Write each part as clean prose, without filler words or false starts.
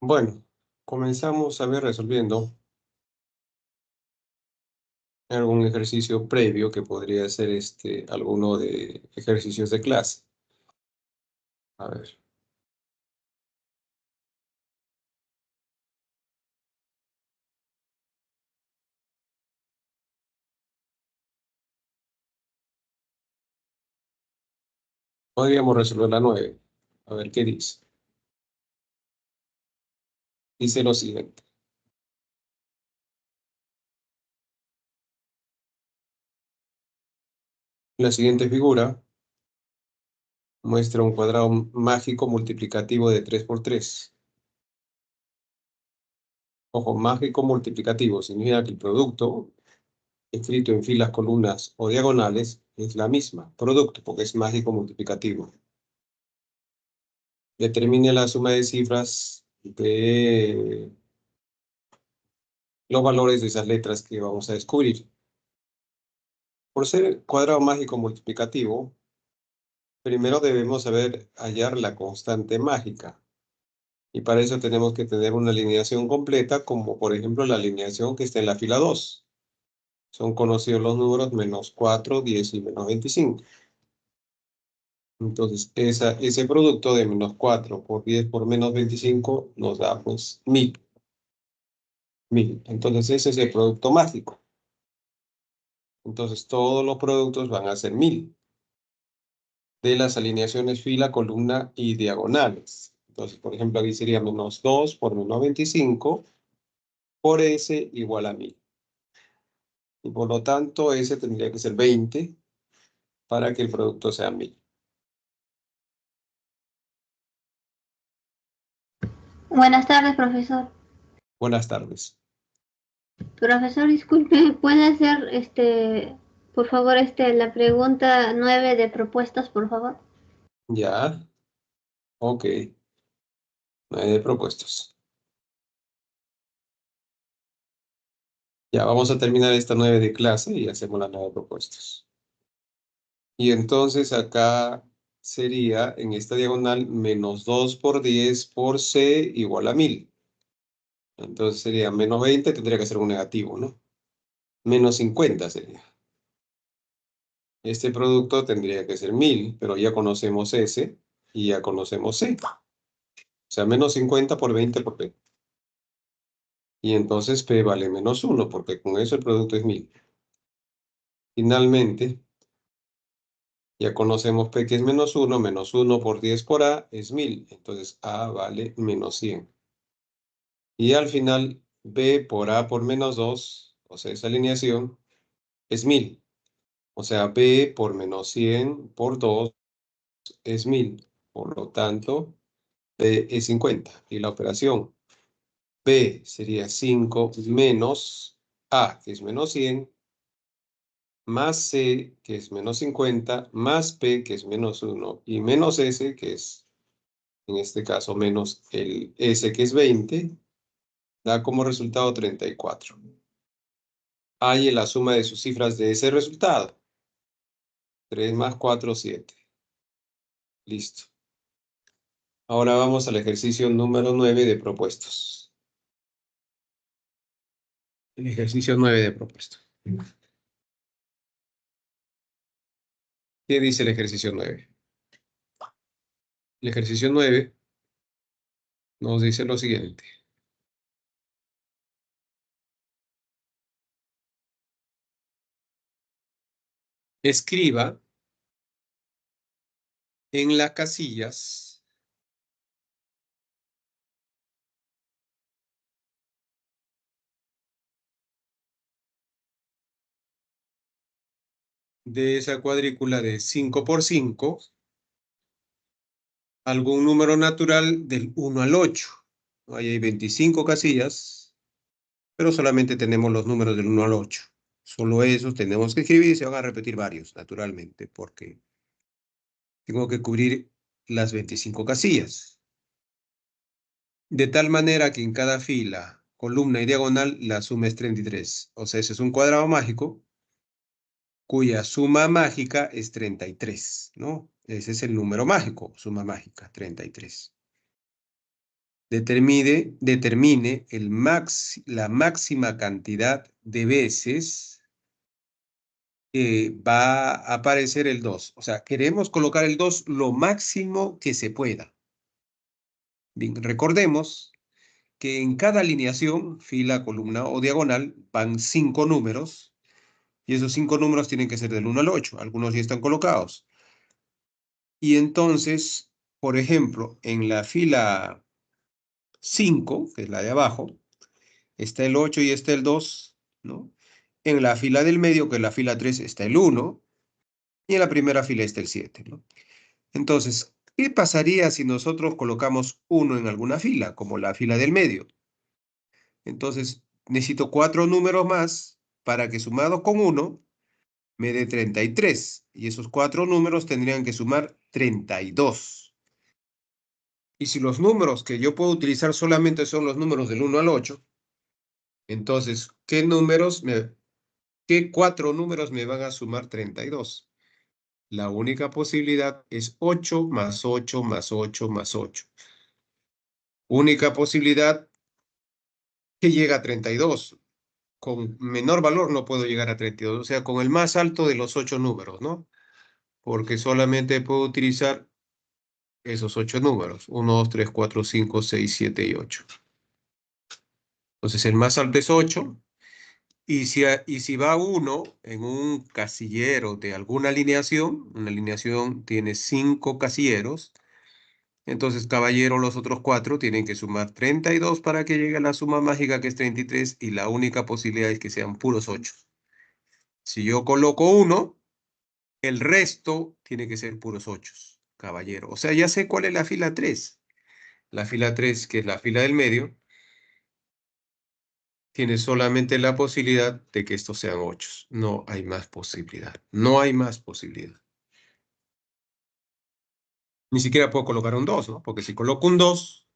Bueno, comenzamos a ver resolviendo algún ejercicio previo que podría ser alguno de ejercicios de clase. A ver, podríamos resolver la 9. A ver qué dice. Dice lo siguiente. La siguiente figura muestra un cuadrado mágico multiplicativo de 3 por 3. Ojo, mágico multiplicativo significa que el producto escrito en filas, columnas o diagonales es la misma. Producto, porque es mágico multiplicativo. Determine la suma de cifras de los valores de esas letras que vamos a descubrir. Por ser cuadrado mágico multiplicativo, primero debemos saber hallar la constante mágica. Y para eso tenemos que tener una alineación completa, como por ejemplo la alineación que está en la fila 2. Son conocidos los números menos 4, 10 y menos 25. Entonces, ese producto de menos 4 por 10 por menos 25 nos da pues 1000. Entonces, ese es el producto mágico. Entonces, todos los productos van a ser 1000 de las alineaciones fila, columna y diagonales. Entonces, por ejemplo, aquí sería menos 2 por menos 25 por S igual a 1000. Y por lo tanto, S tendría que ser 20 para que el producto sea 1000. Buenas tardes, profesor. Buenas tardes. Profesor, disculpe, ¿puede hacer por favor, la pregunta 9 de propuestas, por favor? Ya, ok. 9 propuestos. Ya, vamos a terminar esta 9 de clase y hacemos las 9 propuestas. Y entonces acá sería en esta diagonal menos 2 por 10 por C igual a 1000. Entonces sería menos 20, tendría que ser un negativo, ¿no? Menos 50 sería. Este producto tendría que ser 1000, pero ya conocemos S y ya conocemos C. O sea, menos 50 por 20 por P. Y entonces P vale menos 1, porque con eso el producto es 1000. Finalmente, ya conocemos P que es menos 1 por 10 por A es 1000. Entonces A vale menos 100. Y al final, B por A por menos 2, o sea, esa alineación, es 1000. O sea, B por menos 100 por 2 es 1000. Por lo tanto, B es 50. Y la operación B sería 5 menos A, que es menos 100, más C, que es menos 50, más P, que es menos 1, y menos S, que es, en este caso, menos el S, que es 20, da como resultado 34. Halle la suma de sus cifras de ese resultado. 3 más 4, 7. Listo. Ahora vamos al ejercicio número 9 de propuestos. El ejercicio 9 de propuestos. ¿Qué dice el ejercicio 9? El ejercicio 9 nos dice lo siguiente. Escriba en las casillas de esa cuadrícula de 5 por 5 algún número natural del 1 al 8. Ahí hay 25 casillas, pero solamente tenemos los números del 1 al 8. Solo esos tenemos que escribir y se van a repetir varios, naturalmente, porque tengo que cubrir las 25 casillas. De tal manera que en cada fila, columna y diagonal, la suma es 33. O sea, ese es un cuadrado mágico cuya suma mágica es 33, ¿no? Ese es el número mágico, suma mágica, 33. determine la máxima cantidad de veces que va a aparecer el 2. O sea, queremos colocar el 2 lo máximo que se pueda. Bien, recordemos que en cada alineación, fila, columna o diagonal, van 5 números y esos 5 números tienen que ser del 1 al 8. Algunos ya están colocados. Y entonces, por ejemplo, en la fila 5, que es la de abajo, está el 8 y está el 2, ¿no? En la fila del medio, que es la fila 3, está el 1 y en la primera fila está el 7, ¿no? Entonces, ¿qué pasaría si nosotros colocamos 1 en alguna fila, como la fila del medio? Entonces, necesito 4 números más para que sumado con 1 me dé 33. Y esos 4 números tendrían que sumar 32. Y si los números que yo puedo utilizar solamente son los números del 1 al 8, entonces, ¿qué 4 números me van a sumar 32? La única posibilidad es 8 más 8 más 8 más 8. Única posibilidad que llega a 32. Con menor valor no puedo llegar a 32. O sea, con el más alto de los 8 números, ¿no? Porque solamente puedo utilizar esos 8 números. 1, 2, 3, 4, 5, 6, 7 y 8. Entonces, el más alto es 8. Y si va uno en un casillero de alguna alineación, una alineación tiene 5 casilleros, entonces, caballero, los otros 4 tienen que sumar 32 para que llegue a la suma mágica que es 33 y la única posibilidad es que sean puros 8. Si yo coloco 1, el resto tiene que ser puros 8, caballero. O sea, ya sé cuál es la fila 3. La fila 3, que es la fila del medio, tiene solamente la posibilidad de que estos sean 8. No hay más posibilidad. No hay más posibilidad. Ni siquiera puedo colocar un 2, ¿no? Porque si coloco un 2,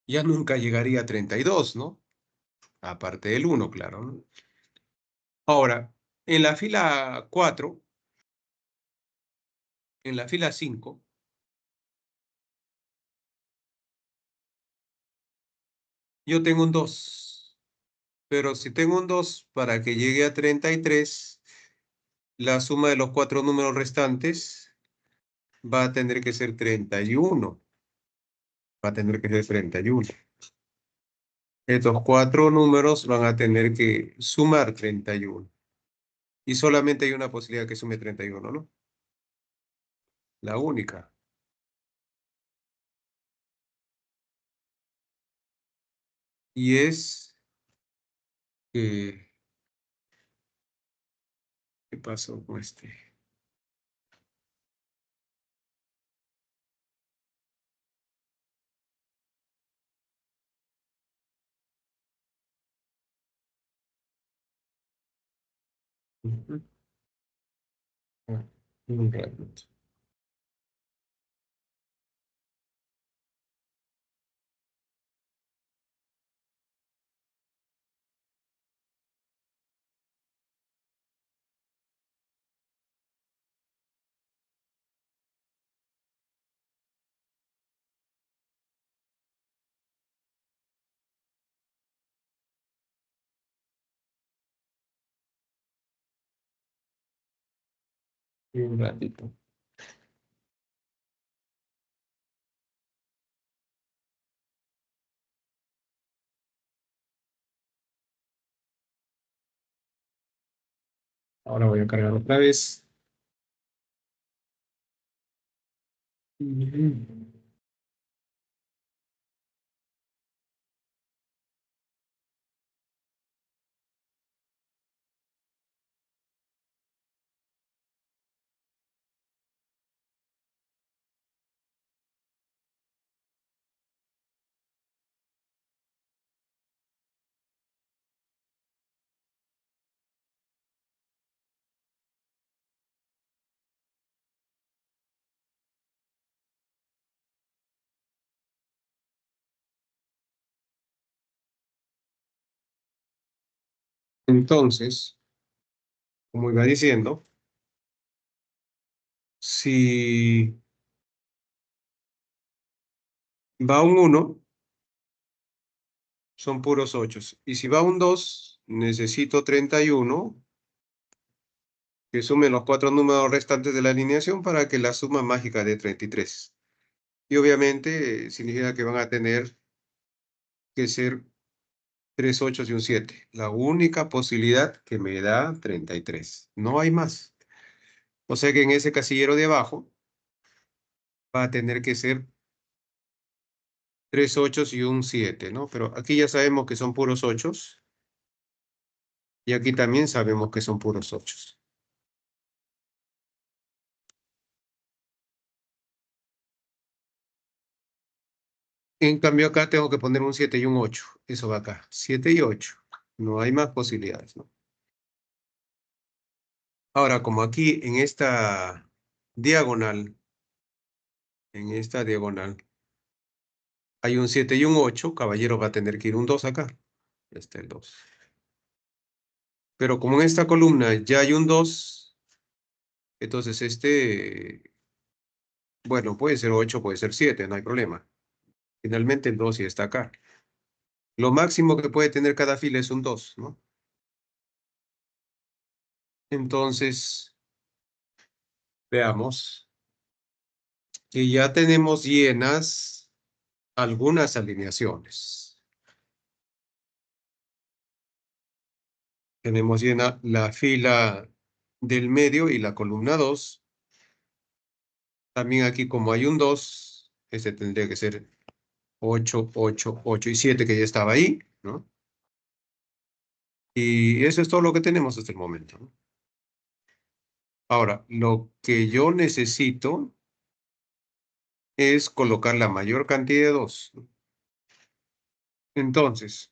ya nunca llegaría a 32, ¿no? Aparte del 1, claro, ¿no? Ahora, en la fila 4, en la fila 5, yo tengo un 2. Pero si tengo un 2, para que llegue a 33, la suma de los 4 números restantes va a tener que ser 31. Va a tener que ser 31. Estos 4 números van a tener que sumar 31. Y solamente hay una posibilidad que sume 31, ¿no? La única. Y es que... ¿Qué pasó con este? Ujú. Ah, un ratito. Un ratito. Ahora voy a cargar otra vez. Ujú. Entonces, como iba diciendo, si va un 1, son puros 8. Y si va un 2, necesito 31, que sume los 4 números restantes de la alineación para que la suma mágica dé 33. Y obviamente significa que van a tener que ser 3 8 y un 7. La única posibilidad que me da 33. No hay más. O sea que en ese casillero de abajo va a tener que ser 3 8 y un 7, ¿no? Pero aquí ya sabemos que son puros 8. Y aquí también sabemos que son puros 8. En cambio acá tengo que poner un 7 y un 8. Eso va acá. 7 y 8. No hay más posibilidades, ¿no? Ahora, como aquí diagonal, en esta diagonal, hay un 7 y un 8, caballero va a tener que ir un 2 acá. Está el 2. Pero como en esta columna ya hay un 2, entonces bueno, puede ser 8, puede ser 7, no hay problema. Finalmente el 2 ya está acá. Lo máximo que puede tener cada fila es un 2, ¿no? Entonces, veamos que ya tenemos llenas algunas alineaciones. Tenemos llena la fila del medio y la columna 2. También aquí como hay un 2, este tendría que ser 8, 8, 8 y 7 que ya estaba ahí, ¿no? Y eso es todo lo que tenemos hasta el momento, ¿no? Ahora, lo que yo necesito es colocar la mayor cantidad de 2, ¿no? Entonces,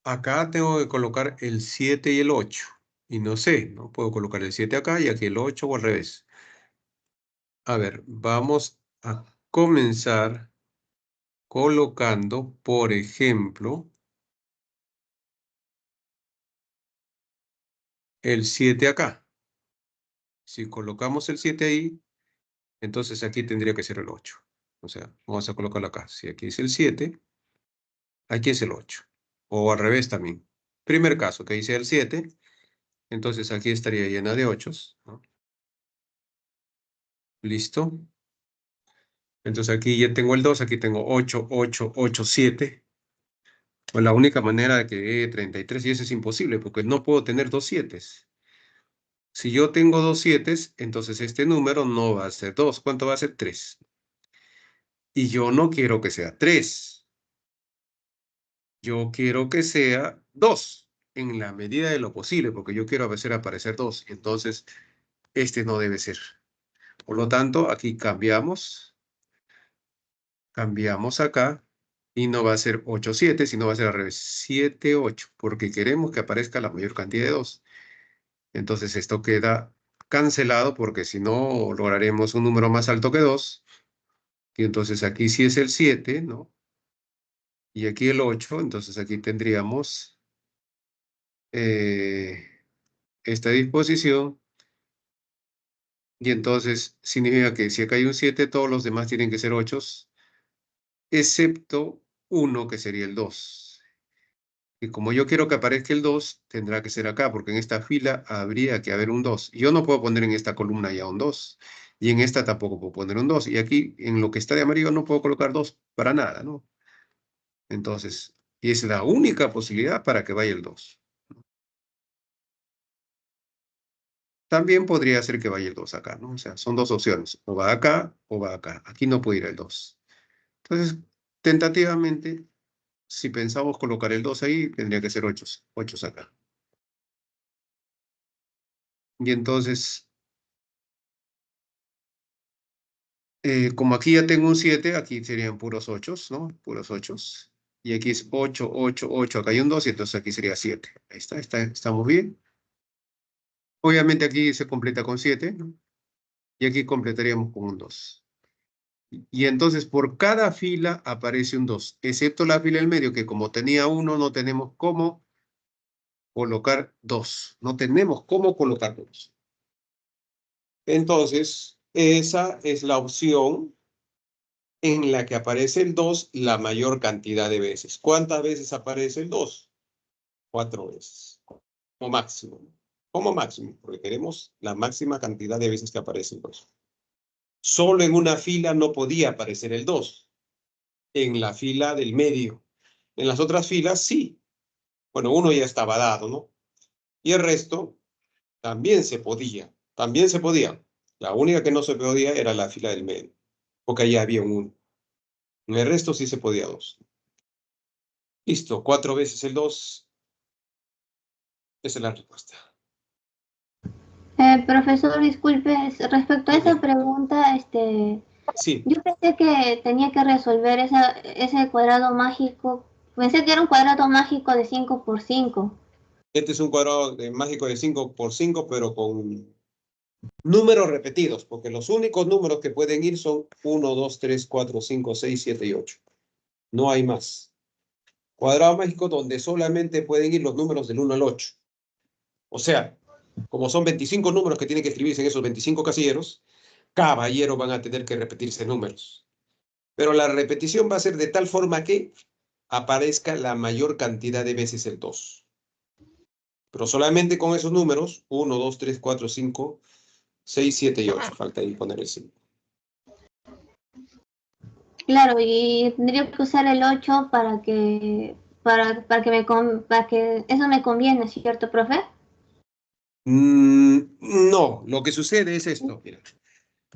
acá tengo que colocar el 7 y el 8. Y no sé, ¿no? Puedo colocar el 7 acá y aquí el 8 o al revés. A ver, vamos a comenzar colocando, por ejemplo, el 7 acá. Si colocamos el 7 ahí, entonces aquí tendría que ser el 8. O sea, vamos a colocarlo acá. Si aquí es el 7, aquí es el 8. O al revés también. Primer caso, que dice el 7, entonces aquí estaría llena de 8, ¿no? Listo. Entonces aquí ya tengo el 2, aquí tengo 8, 8, 8, 7. Pues la única manera de que dé 33, y eso es imposible, porque no puedo tener dos 7. Si yo tengo dos 7, entonces este número no va a ser 2. ¿Cuánto va a ser? 3. Y yo no quiero que sea 3. Yo quiero que sea 2, en la medida de lo posible, porque yo quiero hacer aparecer 2. Entonces, este no debe ser. Por lo tanto, aquí cambiamos acá, y no va a ser 8, 7, sino va a ser al revés, 7, 8, porque queremos que aparezca la mayor cantidad de 2. Entonces, esto queda cancelado, porque si no, lograremos un número más alto que 2. Y entonces aquí sí es el 7, ¿no? Y aquí el 8, entonces aquí tendríamos eh, esta disposición. Y entonces significa que si acá hay un 7, todos los demás tienen que ser 8, excepto uno que sería el 2. Y como yo quiero que aparezca el 2, tendrá que ser acá, porque en esta fila habría que haber un 2. Yo no puedo poner en esta columna ya un 2. Y en esta tampoco puedo poner un 2. Y aquí, en lo que está de amarillo, no puedo colocar 2 para nada, ¿no? Entonces, y es la única posibilidad para que vaya el 2. También podría ser que vaya el 2 acá, ¿no? O sea, son dos opciones. O va acá o va acá. Aquí no puede ir el 2. Entonces, tentativamente, si pensamos colocar el 2 ahí, tendría que ser 8, 8 acá. Y entonces, como aquí ya tengo un 7, aquí serían puros 8, ¿no? Puros 8. Y aquí es 8, 8, 8. Acá hay un 2 y entonces aquí sería 7. Ahí está, estamos bien. Obviamente aquí se completa con 7, ¿no? Y aquí completaríamos con un 2. Y entonces por cada fila aparece un 2, excepto la fila del medio, que como tenía 1, no tenemos cómo colocar 2. No tenemos cómo colocar 2. Entonces, Esa es la opción en la que aparece el 2 la mayor cantidad de veces. ¿Cuántas veces aparece el 2? 4 veces, como máximo. Como máximo, porque queremos la máxima cantidad de veces que aparece el 2. Solo en una fila no podía aparecer el 2, en la fila del medio. En las otras filas sí. Bueno, uno ya estaba dado, ¿no? Y el resto también se podía. La única que no se podía era la fila del medio, porque ahí había un 1. En el resto sí se podía 2. Listo, 4 veces el 2. Esa es la respuesta. Profesor, disculpe, respecto a esa Dime. pregunta, Sí, yo pensé que tenía que resolver ese cuadrado mágico. Pensé que era un cuadrado mágico de 5 por 5. este es un cuadrado mágico de 5 por 5, pero con números repetidos, porque los únicos números que pueden ir son 1, 2, 3, 4, 5, 6, 7 y 8. No hay más. Cuadrado mágico donde solamente pueden ir los números del 1 al 8. O sea, como son 25 números que tienen que escribirse en esos 25 casilleros, caballero van a tener que repetirse números. Pero la repetición va a ser de tal forma que aparezca la mayor cantidad de veces el 2. Pero solamente con esos números, 1, 2, 3, 4, 5, 6, 7 y 8. Falta ahí poner el 5. Claro, y tendría que usar el 8 para que eso me conviene, ¿cierto, profe? No, lo que sucede es esto. Mira,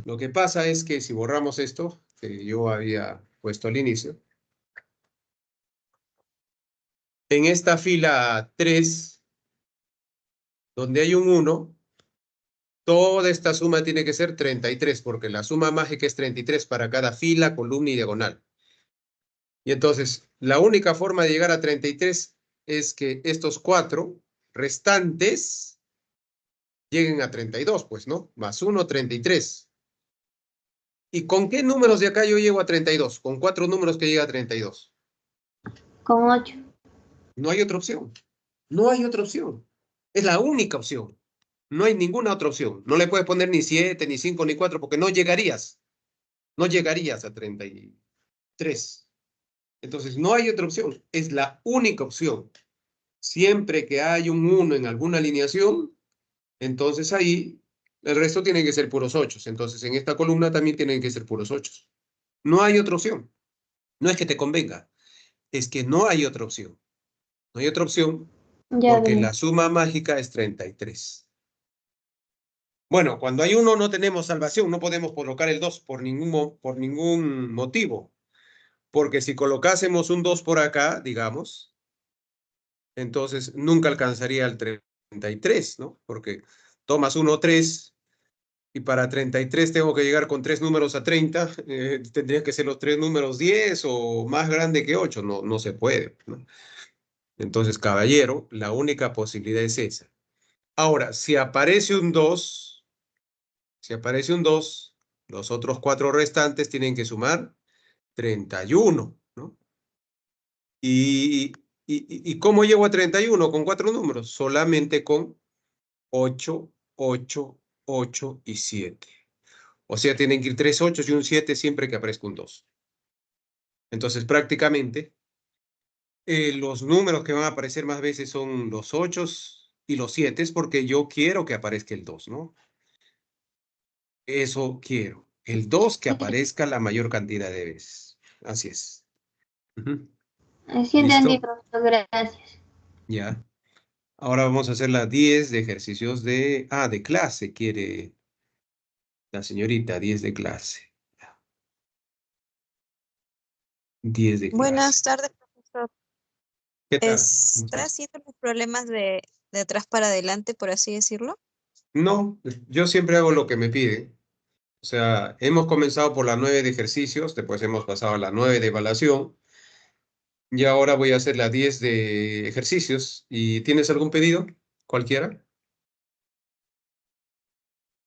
lo que pasa es que si borramos esto, que yo había puesto al inicio, en esta fila 3, donde hay un 1, toda esta suma tiene que ser 33, porque la suma mágica es 33 para cada fila, columna y diagonal. Y entonces, la única forma de llegar a 33 es que estos 4 restantes lleguen a 32, pues, ¿no? Más 1, 33. ¿Y con qué números de acá yo llego a 32? Con 4 números que llega a 32. Con 8. No hay otra opción. No hay otra opción. Es la única opción. No hay ninguna otra opción. No le puedes poner ni 7, ni 5, ni 4, porque no llegarías. No llegarías a 33. Entonces, no hay otra opción. Es la única opción. Siempre que hay un 1 en alguna alineación, entonces ahí el resto tienen que ser puros 8. Entonces, en esta columna también tienen que ser puros 8. No hay otra opción. No es que te convenga, es que no hay otra opción. No hay otra opción Ya porque veo. la suma mágica es 33. Bueno, cuando hay 1 no tenemos salvación, no podemos colocar el 2 por ningún motivo, porque si colocásemos un 2 por acá, digamos, entonces nunca alcanzaría el 33, ¿no? Porque tomas 1, 3, y para 33 tengo que llegar con 3 números a 30, tendrían que ser los 3 números 10 o más grande que 8, no, no se puede, ¿no? Entonces, caballero, la única posibilidad es esa. Ahora, si aparece un 2, los otros 4 restantes tienen que sumar 31, ¿no? ¿Y cómo llego a 31? Con 4 números, solamente con 8, 8, 8 y 7. O sea, tienen que ir 3 8 y un 7 siempre que aparezca un 2. Entonces, prácticamente, los números que van a aparecer más veces son los 8 y los 7 porque yo quiero que aparezca el 2, ¿no? Eso quiero. El 2 que aparezca la mayor cantidad de veces. Así es. Ujú. Sí entendí, ¿Listo? profesor, gracias. Ya. Ahora vamos a hacer las 10 de ejercicios de clase, quiere la señorita, 10 de clase. 10 de clase. Buenas tardes, profesor. ¿Qué tal? ¿Cómo ¿Está estás? haciendo los problemas de atrás para adelante, por así decirlo? No, yo siempre hago lo que me piden. O sea, hemos comenzado por la 9 de ejercicios, después hemos pasado a la 9 de evaluación y ahora voy a hacer la 10 de ejercicios. ¿Y tienes algún pedido? ¿Cualquiera?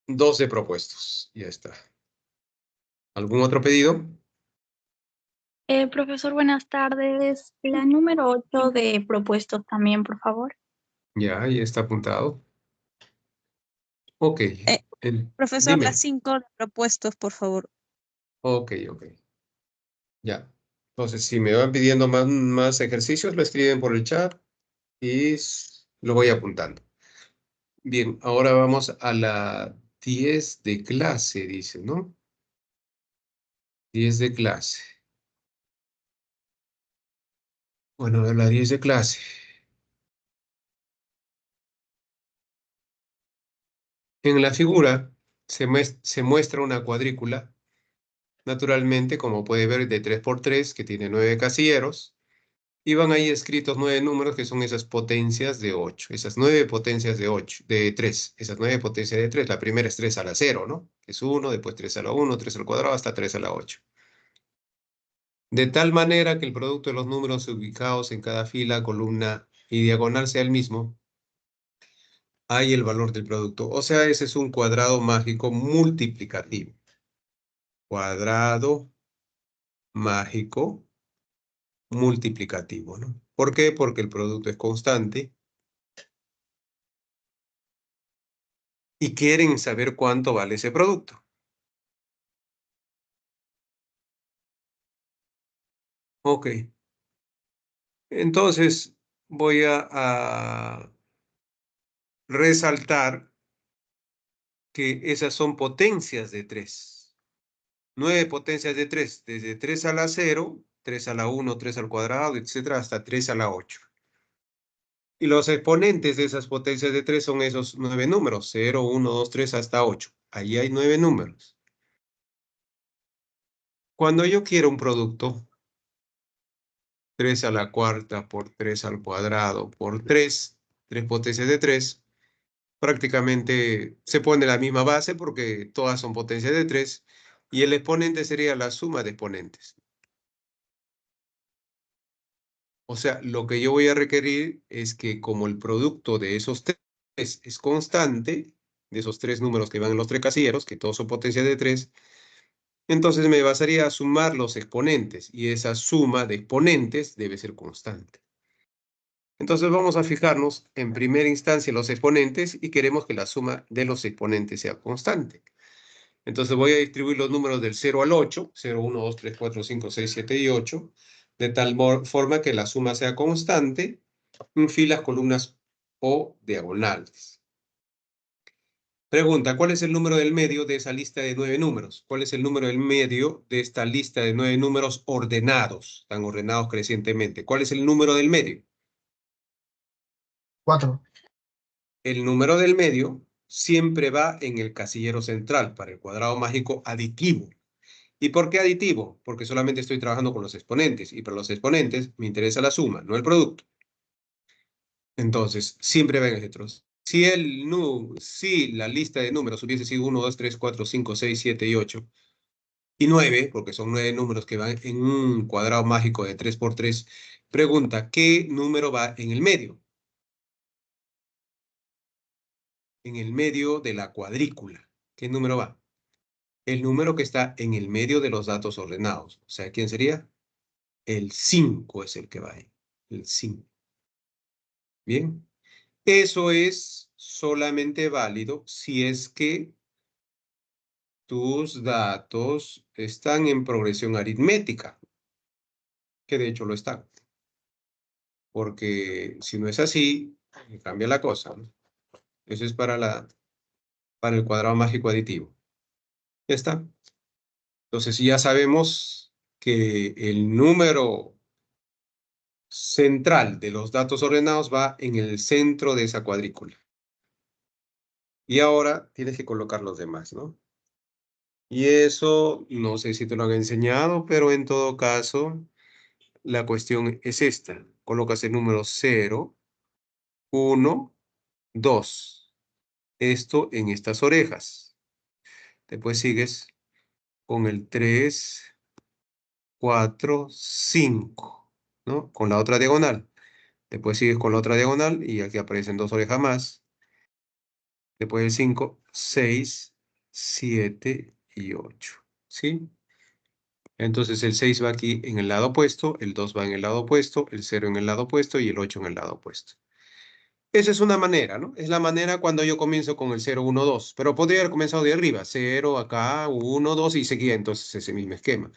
12 propuestos. Ya está. ¿Algún otro pedido? Profesor, buenas tardes. La número 8 de propuestos también, por favor. Ya está apuntado. Ok. Profesor, las Dime. 5 propuestos, por favor. Ok. Ya. Entonces, si me van pidiendo más ejercicios, lo escriben por el chat y lo voy apuntando. Bien, ahora vamos a la 10 de clase, dice, ¿no? 10 de clase. Bueno, a la 10 de clase. En la figura se muestra una cuadrícula, naturalmente, como puede ver, de 3×3, que tiene 9 casilleros. Y van ahí escritos 9 números que son esas potencias de 8, esas 9 potencias de 8, de 3, esas 9 potencias de 3. La primera es 3 a la 0, ¿no? Es 1, después 3 a la 1, 3 al cuadrado, hasta 3 a la 8. De tal manera que el producto de los números ubicados en cada fila, columna y diagonal sea el mismo, hay el valor del producto. O sea, ese es un cuadrado mágico multiplicativo. Cuadrado mágico multiplicativo, ¿no? ¿Por qué? Porque el producto es constante. Y quieren saber cuánto vale ese producto. Ok. Entonces voy a resaltar que esas son potencias de 3. 9 potencias de 3, desde 3 a la 0, 3 a la 1, 3 al cuadrado, etcétera, hasta 3 a la 8. Y los exponentes de esas potencias de 3 son esos 9 números, 0, 1, 2, 3 hasta 8. Ahí hay 9 números. Cuando yo quiero un producto, 3 a la cuarta por 3 al cuadrado por 3 potencias de 3, prácticamente se pone la misma base porque todas son potencias de 3 y el exponente sería la suma de exponentes. O sea, lo que yo voy a requerir es que como el producto de esos 3 es constante, de esos 3 números que van en los 3 casilleros, que todos son potencias de 3, entonces me bastaría a sumar los exponentes y esa suma de exponentes debe ser constante. Entonces vamos a fijarnos en primera instancia los exponentes y queremos que la suma de los exponentes sea constante. Entonces voy a distribuir los números del 0 al 8, 0, 1, 2, 3, 4, 5, 6, 7 y 8, de tal forma que la suma sea constante en filas, columnas o diagonales. Pregunta, ¿cuál es el número del medio de esa lista de 9 números? ¿Cuál es el número del medio de esta lista de 9 números ordenados, tan ordenados crecientemente? ¿Cuál es el número del medio? 4. El número del medio siempre va en el casillero central para el cuadrado mágico aditivo. ¿Y por qué aditivo? Porque solamente estoy trabajando con los exponentes y para los exponentes me interesa la suma, no el producto. Entonces, siempre va en el centro. Si la lista de números hubiese sido 1, 2, 3, 4, 5, 6, 7 y 8 y 9, porque son 9 números que van en un cuadrado mágico de 3×3, pregunta, ¿qué número va en el medio? En el medio de la cuadrícula. ¿Qué número va? El número que está en el medio de los datos ordenados. O sea, ¿quién sería? El 5 es el que va ahí. El 5. Bien. Eso es solamente válido si es que tus datos están en progresión aritmética, que de hecho lo están. Porque si no es así, cambia la cosa, ¿no? Eso es para el cuadrado mágico aditivo. Ya está. Entonces ya sabemos que el número central de los datos ordenados va en el centro de esa cuadrícula. Y ahora tienes que colocar los demás, ¿no? Y eso, no sé si te lo han enseñado, pero en todo caso, la cuestión es esta. Colocas el número 0, 1, 2. Esto en estas orejas. Después sigues con el 3, 4, 5, ¿no? Con la otra diagonal. Después sigues con la otra diagonal y aquí aparecen 2 orejas más. Después el 5, 6, 7 y 8. ¿Sí? Entonces el 6 va aquí en el lado opuesto, el 2 va en el lado opuesto, el 0 en el lado opuesto y el 8 en el lado opuesto. Esa es una manera, ¿no? Es la manera cuando yo comienzo con el 0, 1, 2. Pero podría haber comenzado de arriba. 0, acá, 1, 2 y seguía entonces ese mismo esquema.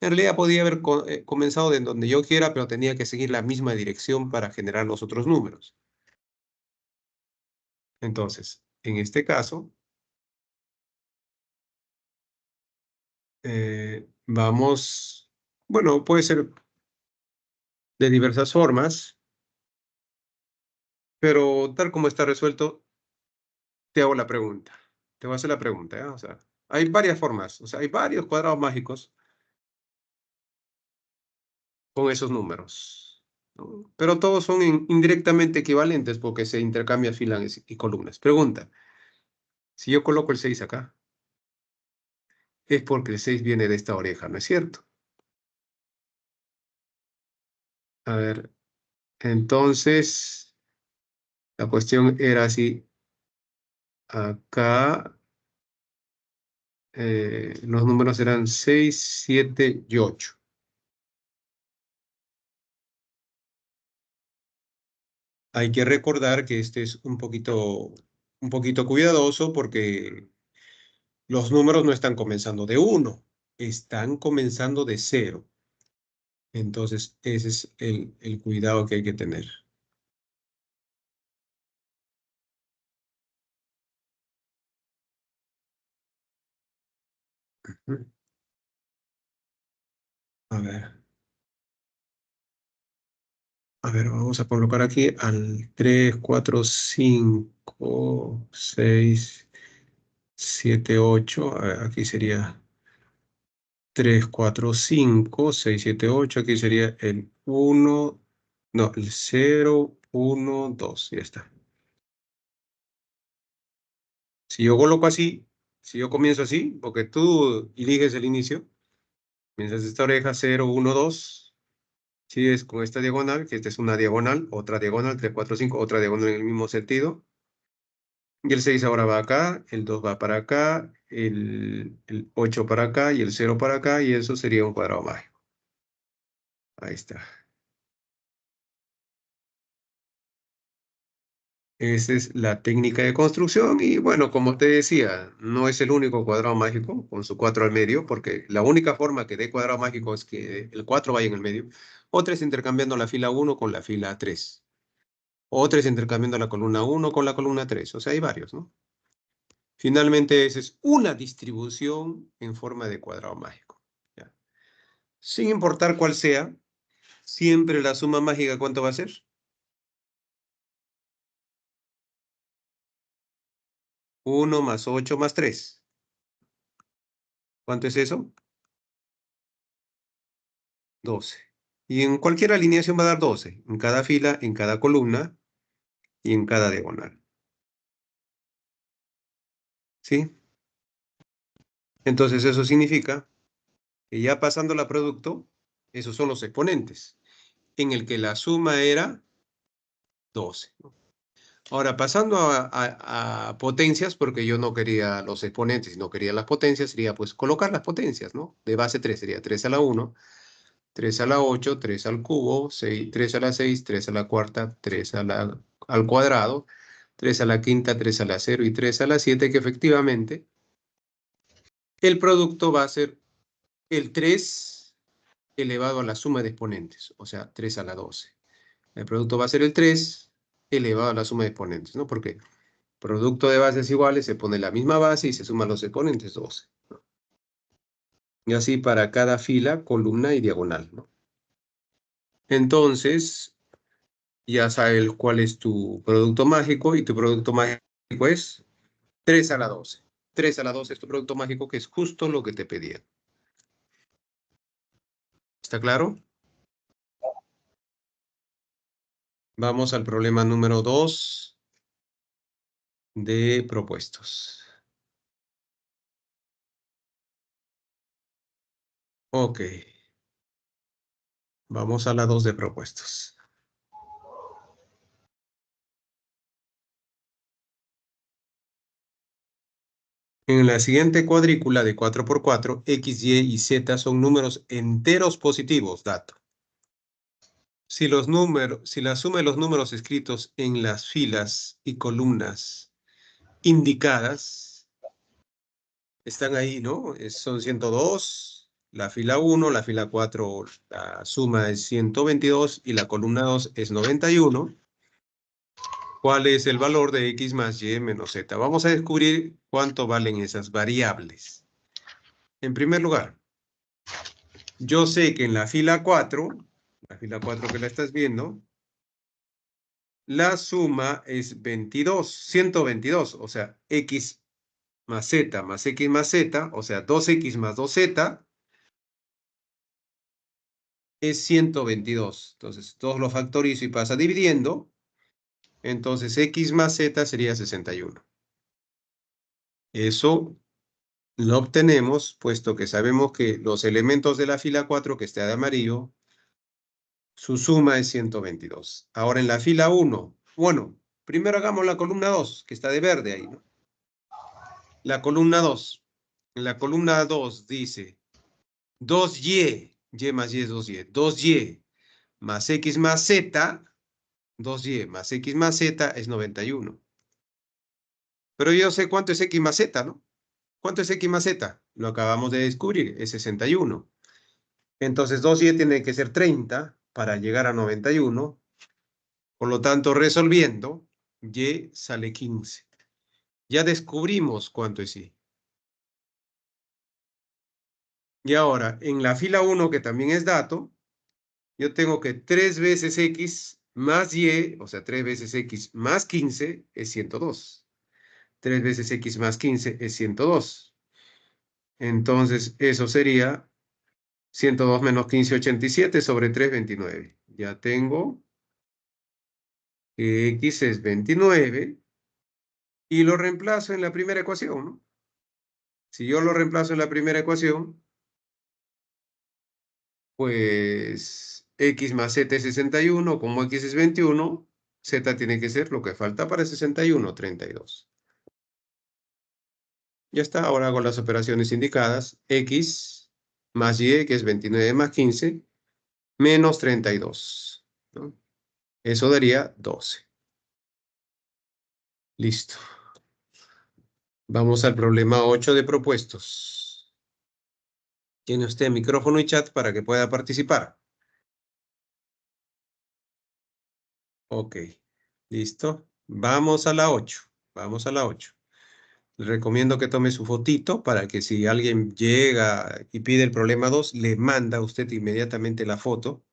En realidad podía haber comenzado de donde yo quiera, pero tenía que seguir la misma dirección para generar los otros números. Entonces, en este caso, vamos, bueno, puede ser de diversas formas, pero tal como está resuelto, te hago la pregunta. Te voy a hacer la pregunta, ¿ya? O sea, hay varias formas, o sea, hay varios cuadrados mágicos con esos números, ¿no? Pero todos son indirectamente equivalentes porque se intercambian filas y columnas. Pregunta, si yo coloco el 6 acá, es porque el 6 viene de esta oreja, ¿no es cierto? A ver, entonces, la cuestión era si acá los números eran 6, 7 y 8. Hay que recordar que este es un poquito cuidadoso porque los números no están comenzando de 1, están comenzando de 0. Entonces, ese es el cuidado que hay que tener. A ver. A ver, vamos a colocar aquí al 3, 4, 5, 6, 7, 8. A ver, aquí sería 3, 4, 5, 6, 7, 8. Aquí sería el 1, no, el 0, 1, 2. Ya está. Si yo coloco así, si yo comienzo así, porque tú eliges el inicio, comienzas esta oreja 0, 1, 2. Si es con esta diagonal, que esta es una diagonal, otra diagonal, 3, 4, 5, otra diagonal en el mismo sentido. Y el 6 ahora va acá, el 2 va para acá, el 8 para acá y el 0 para acá, y eso sería un cuadrado mágico. Ahí está. Esa es la técnica de construcción y bueno, como te decía, no es el único cuadrado mágico con su 4 al medio, porque la única forma que dé cuadrado mágico es que el 4 vaya en el medio. Otra es intercambiando la fila 1 con la fila 3. Otra es intercambiando la columna 1 con la columna 3. O sea, hay varios, ¿no? Finalmente, esa es una distribución en forma de cuadrado mágico. ¿Ya? Sin importar cuál sea, siempre la suma mágica, ¿cuánto va a ser? 1 más 8 más 3. ¿Cuánto es eso? 12. Y en cualquier alineación va a dar 12, en cada fila, en cada columna y en cada diagonal. ¿Sí? Entonces eso significa que ya pasando la producto, esos son los exponentes, en el que la suma era 12. Ahora, pasando a potencias, porque yo no quería los exponentes, sino quería las potencias, sería pues colocar las potencias, ¿no? De base 3 sería 3 a la 1, 3 a la 8, 3 al cubo, 6, 3 a la 6, 3 a la cuarta, 3 al cuadrado, 3 a la quinta, 3 a la 0 y 3 a la 7, que efectivamente el producto va a ser el 3 elevado a la suma de exponentes, o sea, 3 a la 12. El producto va a ser el 3 elevado a la suma de exponentes, ¿no? Porque producto de bases iguales, se pone la misma base y se suman los exponentes 12. Y así para cada fila, columna y diagonal, ¿no? Entonces, ya sabes cuál es tu producto mágico y tu producto mágico es 3 a la 12. 3 a la 12 es tu producto mágico, que es justo lo que te pedía. ¿Está claro? Vamos al problema número 2 de propuestos. Ok. Vamos a la 2 de propuestos. En la siguiente cuadrícula de 4 por 4, X, Y y Z son números enteros positivos, dato. Si la suma de los números escritos en las filas y columnas indicadas están ahí, ¿no? Son 102, la fila 1, la fila 4, la suma es 122 y la columna 2 es 91. ¿Cuál es el valor de x más y menos z? Vamos a descubrir cuánto valen esas variables. En primer lugar, yo sé que en la fila 4 que la estás viendo, la suma es 122, o sea, x más z más x más z, o sea, 2x más 2z, es 122. Entonces, todos los factorizo y pasa dividiendo. Entonces, x más z sería 61. Eso lo obtenemos, puesto que sabemos que los elementos de la fila 4, que está de amarillo, su suma es 122. Ahora, en la fila 1, bueno, primero hagamos la columna 2, que está de verde ahí, ¿no? La columna 2. En la columna 2 dice 2y, y más y es 2y, 2y más x más z, 2y más x más z es 91. Pero yo sé cuánto es x más z, ¿no? ¿Cuánto es x más z? Lo acabamos de descubrir, es 61. Entonces 2y tiene que ser 30 para llegar a 91. Por lo tanto, resolviendo, y sale 15. Ya descubrimos cuánto es y. Y ahora, en la fila 1, que también es dato, yo tengo que 3 veces x más y, o sea, 3 veces x más 15 es 102. 3 veces x más 15 es 102. Entonces, eso sería 102 menos 15, 87 sobre 3, 29. Ya tengo que x es 29 y lo reemplazo en la primera ecuación, ¿no? Si yo lo reemplazo en la primera ecuación, pues x más z es 61, como x es 21, z tiene que ser lo que falta para 61, 32. Ya está, ahora hago las operaciones indicadas, x más y, que es 29 más 15, menos 32, ¿no? Eso daría 12. Listo. Vamos al problema 8 de propuestos. Tiene usted micrófono y chat para que pueda participar. Ok, listo. Vamos a la 8. Vamos a la 8. Les recomiendo que tome su fotito para que si alguien llega y pide el problema 2, le manda a usted inmediatamente la foto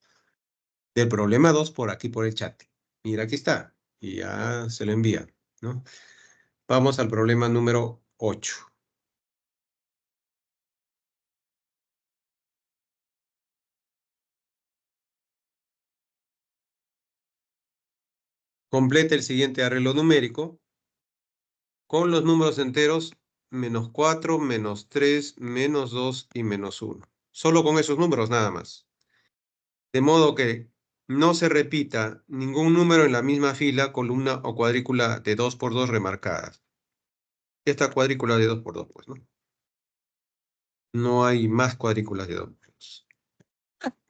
del problema 2 por aquí, por el chat. Mira, aquí está. Y ya se lo envía, ¿no? Vamos al problema número 8. Complete el siguiente arreglo numérico con los números enteros menos 4, menos 3, menos 2 y menos 1. Solo con esos números nada más. De modo que no se repita ningún número en la misma fila, columna o cuadrícula de 2 por 2 remarcadas. Esta cuadrícula de 2 por 2, pues, ¿no? No hay más cuadrículas de 2 por 2.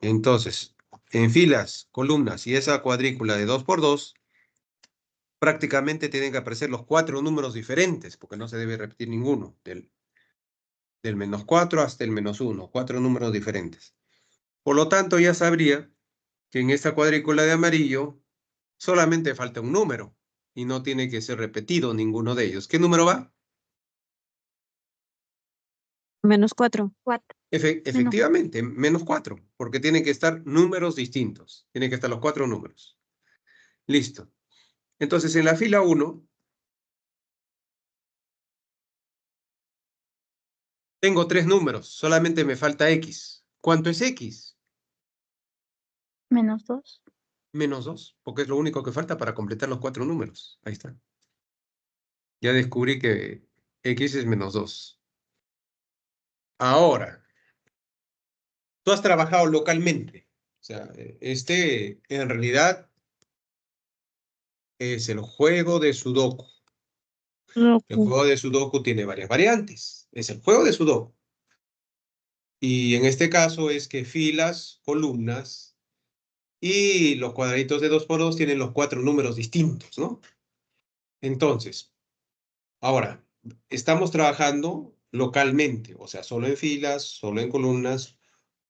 Entonces, en filas, columnas y esa cuadrícula de 2 por 2, prácticamente tienen que aparecer los 4 números diferentes, porque no se debe repetir ninguno, del menos 4 hasta el menos 1, 4 números diferentes. Por lo tanto, ya sabría que en esta cuadrícula de amarillo solamente falta un número y no tiene que ser repetido ninguno de ellos. ¿Qué número va? Menos 4. Efectivamente, menos 4, porque tienen que estar números distintos. Tienen que estar los 4 números. Listo. Entonces, en la fila 1, tengo 3 números. Solamente me falta x. ¿Cuánto es x? Menos 2. Menos 2, porque es lo único que falta para completar los 4 números. Ahí está. Ya descubrí que x es menos 2. Ahora, tú has trabajado localmente. O sea, en realidad es el juego de Sudoku. El juego de Sudoku tiene varias variantes. Es el juego de Sudoku. Y en este caso es que filas, columnas Y los cuadraditos de 2 por 2 tienen los 4 números distintos, ¿no? Entonces, ahora, estamos trabajando localmente, o sea, solo en filas, solo en columnas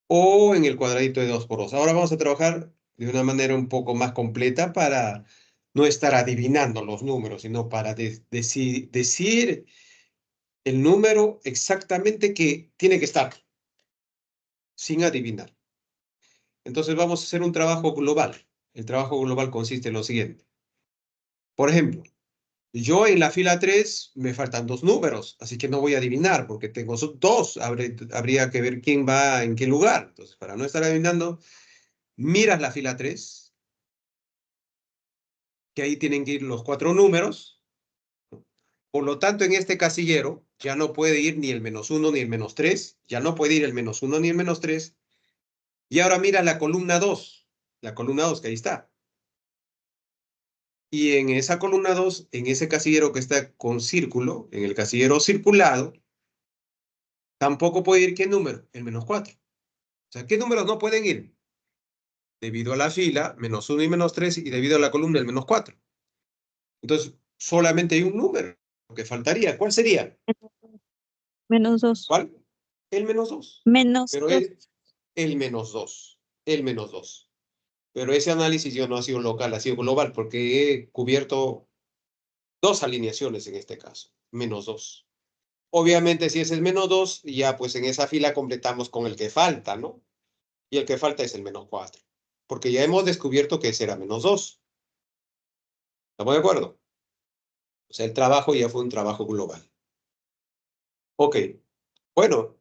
o en el cuadradito de 2 por 2. Ahora vamos a trabajar de una manera un poco más completa para no estar adivinando los números, sino para decir el número exactamente que tiene que estar, sin adivinar. Entonces vamos a hacer un trabajo global. El trabajo global consiste en lo siguiente. Por ejemplo, yo en la fila 3 me faltan 2 números, así que no voy a adivinar porque tengo 2. Habría que ver quién va en qué lugar. Entonces, para no estar adivinando, miras la fila 3, que ahí tienen que ir los 4 números. Por lo tanto, en este casillero ya no puede ir ni el -1 ni el -3, ya no puede ir el -1 ni el -3. Y ahora mira la columna 2, que ahí está. Y en esa columna 2, en ese casillero que está con círculo, en el casillero circulado, tampoco puede ir ¿qué número? El -4. O sea, ¿qué números no pueden ir? Debido a la fila, -1 y -3, y debido a la columna, el -4. Entonces, solamente hay un número que faltaría. ¿Cuál sería? -2. ¿Cuál? El -2. -2. Pero es el -2. El -2. Pero ese análisis yo no ha sido local, ha sido global, porque he cubierto 2 alineaciones en este caso. -2. Obviamente, si es el -2, ya pues en esa fila completamos con el que falta, ¿no? Y el que falta es el -4. Porque ya hemos descubierto que ese era -2. ¿Estamos de acuerdo? O sea, el trabajo ya fue un trabajo global. Ok. Bueno,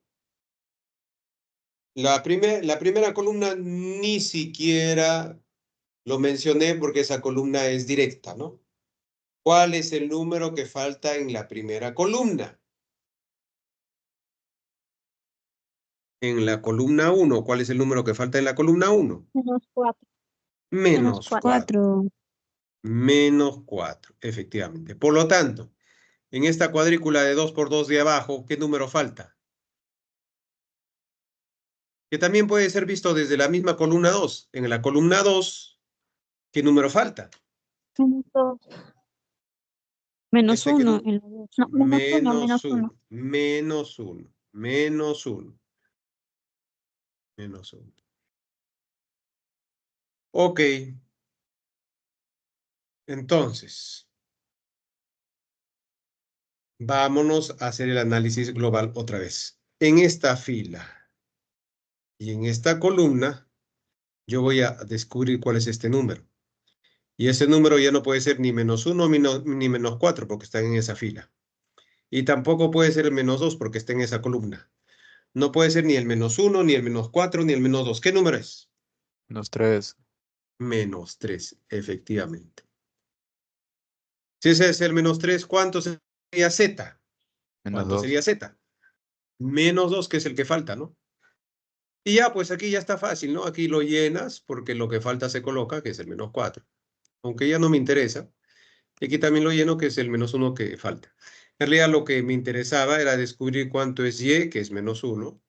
la primera columna ni siquiera lo mencioné porque esa columna es directa, ¿no? ¿Cuál es el número que falta en la primera columna? En la columna 1, ¿cuál es el número que falta en la columna 1? -4. Menos -4. 4. Menos 4, efectivamente. Por lo tanto, en esta cuadrícula de 2 por 2 de abajo, ¿qué número falta? Que también puede ser visto desde la misma columna 2. En la columna 2, ¿qué número falta? -2. -1. No, En la dos. No, -1. menos -1. 1, menos 1, menos 1, menos 1. Ok, entonces, vámonos a hacer el análisis global otra vez. En esta fila y en esta columna, yo voy a descubrir cuál es este número. Y ese número ya no puede ser ni -1 ni -4 porque está en esa fila. Y tampoco puede ser el -2 porque está en esa columna. No puede ser ni el -1, ni el -4, ni el -2. ¿Qué número es? -3. -3, efectivamente. Si ese es el -3, ¿cuánto sería Z? ¿Cuánto -2. sería Z? -2, que es el que falta, ¿no? Y ya, pues aquí ya está fácil, ¿no? Aquí lo llenas porque lo que falta se coloca, que es el -4. Aunque ya no me interesa. Y aquí también lo lleno, que es el -1 que falta. En realidad lo que me interesaba era descubrir cuánto es Y, que es -1,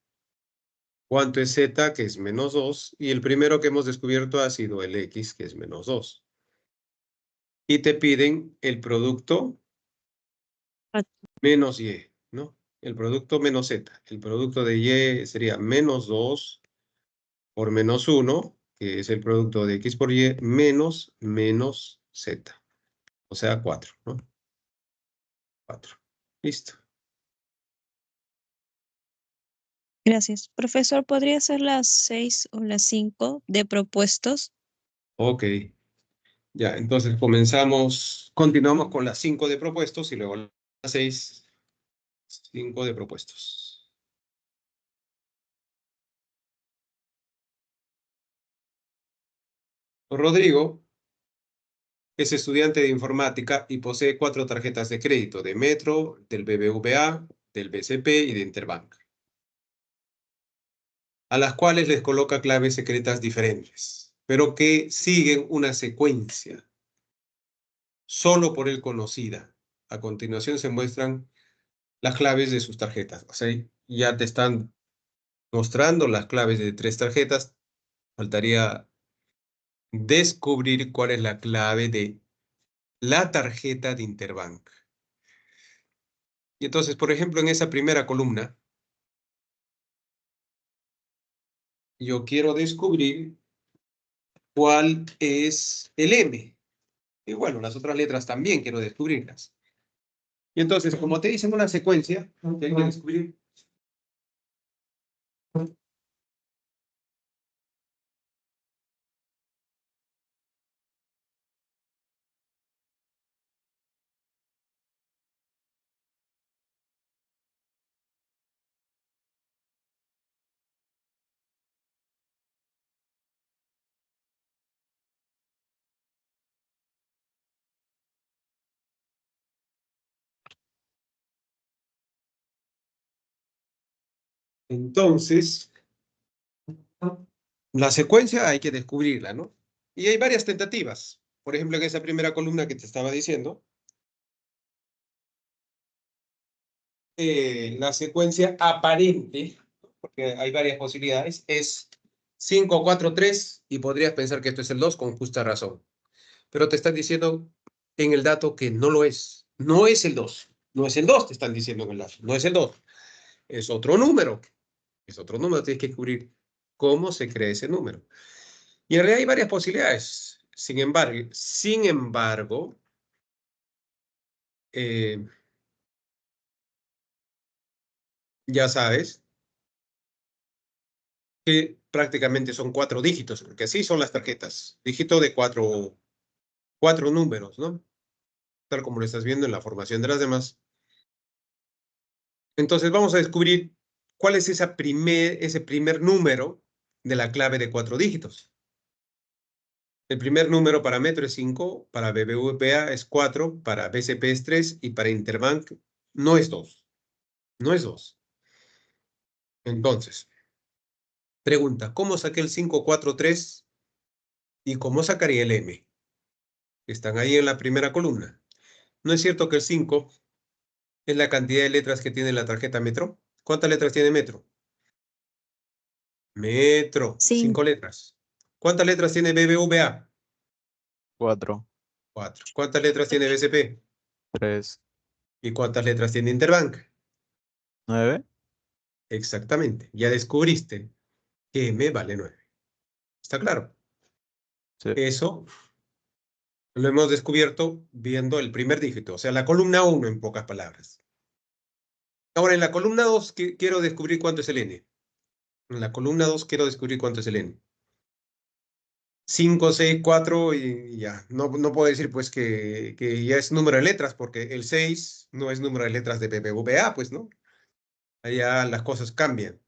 cuánto es Z, que es -2, y el primero que hemos descubierto ha sido el X, que es -2. Y te piden el producto menos Y, ¿no? El producto menos Z. El producto de Y sería -2 por -1, que es el producto de X por Y, menos Z. O sea, 4, ¿no? 4. Listo. Gracias. Profesor, ¿podría ser las 6 o las 5 de propuestos? Ok. Ya, entonces continuamos con las 5 de propuestos y luego las 6, 5 de propuestos. Rodrigo es estudiante de informática y posee 4 tarjetas de crédito de Metro, del BBVA, del BCP y de Interbank, a las cuales les coloca claves secretas diferentes, pero que siguen una secuencia, solo por él conocida. A continuación se muestran las claves de sus tarjetas. O sea, ya te están mostrando las claves de 3 tarjetas. Faltaría descubrir cuál es la clave de la tarjeta de Interbank. Y entonces, por ejemplo, en esa primera columna, yo quiero descubrir cuál es el M. Y bueno, las otras letras también quiero descubrirlas. Y entonces, como te dicen una secuencia, que hay que descubrir. Entonces, la secuencia hay que descubrirla, ¿no? Y hay varias tentativas. Por ejemplo, en esa primera columna que te estaba diciendo, la secuencia aparente, porque hay varias posibilidades, es 5, 4, 3, y podrías pensar que esto es el 2 con justa razón. Pero te están diciendo en el dato que no lo es. No es el 2. No es el 2, te están diciendo en el dato. No es el 2. Es otro número. Es otro número. Tienes que descubrir cómo se crea ese número. Y en realidad hay varias posibilidades. Sin embargo, ya sabes que prácticamente son 4 dígitos, porque así son las tarjetas. Dígito de cuatro números, ¿no? Tal como lo estás viendo en la formación de las demás. Entonces vamos a descubrir cuál es ese primer número de la clave de 4 dígitos. El primer número para Metro es 5, para BBVA es 4, para BCP es 3 y para Interbank no es 2. No es 2. Entonces, pregunta, ¿cómo saqué el 543 y cómo sacaría el M? Están ahí en la primera columna. ¿No es cierto que el 5 es la cantidad de letras que tiene la tarjeta Metro? ¿Cuántas letras tiene Metro? Metro, 5 5. letras. ¿Cuántas letras tiene BBVA? 4, 4. ¿Cuántas letras tiene BCP? 3, ¿Y cuántas letras tiene Interbank? 9. Exactamente. Ya descubriste que M vale 9. ¿Está claro? Sí. Eso lo hemos descubierto viendo el primer dígito, o sea, la columna 1 en pocas palabras. Ahora, en la columna 2 quiero descubrir cuánto es el N. En la columna 2 quiero descubrir cuánto es el N. 5, 6, 4 y ya. No puedo decir pues que ya es número de letras, porque el 6 no es número de letras de BBVA, pues, ¿no? Allá las cosas cambian.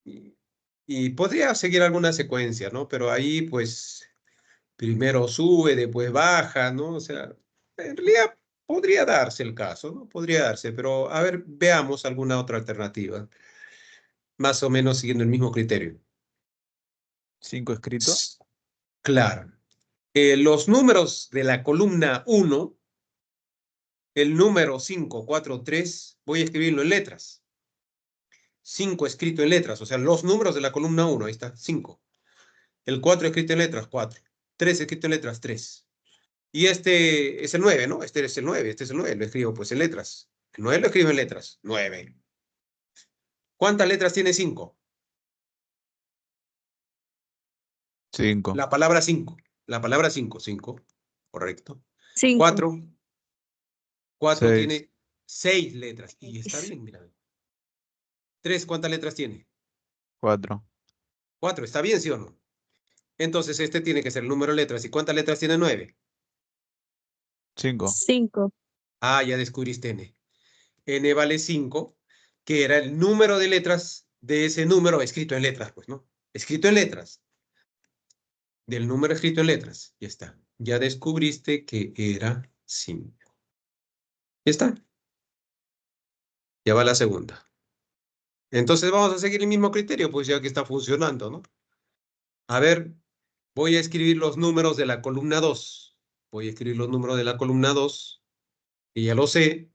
Y podría seguir alguna secuencia, ¿no? Pero ahí, pues, primero sube, después baja, ¿no? O sea, en realidad podría darse el caso, ¿no? Podría darse, pero a ver, veamos alguna otra alternativa, más o menos siguiendo el mismo criterio. 5 escrito. Claro. Los números de la columna 1, el número 5, 4, 3, voy a escribirlo en letras. 5 escrito en letras, o sea, los números de la columna 1, ahí está, 5. El 4 escrito en letras, 4. 3 escrito en letras, 3. Y este es el 9, ¿no? Este es el 9, este es el 9, lo escribo pues en letras. El 9 lo escribo en letras, 9. ¿Cuántas letras tiene 5? 5, La palabra 5. La palabra 5, 5. Correcto. 5. 4. 4 6, tiene 6 letras. Y está bien, mira. 3, ¿cuántas letras tiene? 4, 4, ¿está bien, sí o no? Entonces este tiene que ser el número de letras. ¿Y cuántas letras tiene 9? 5. 5. Ah, ya descubriste N. N vale 5, que era el número de letras de ese número escrito en letras, pues, ¿no? Escrito en letras. Del número escrito en letras. Ya está. Ya descubriste que era 5. Ya está. Ya va la segunda. Entonces vamos a seguir el mismo criterio, pues ya que está funcionando, ¿no? A ver, voy a escribir los números de la columna 2. Voy a escribir los números de la columna 2, y ya lo sé,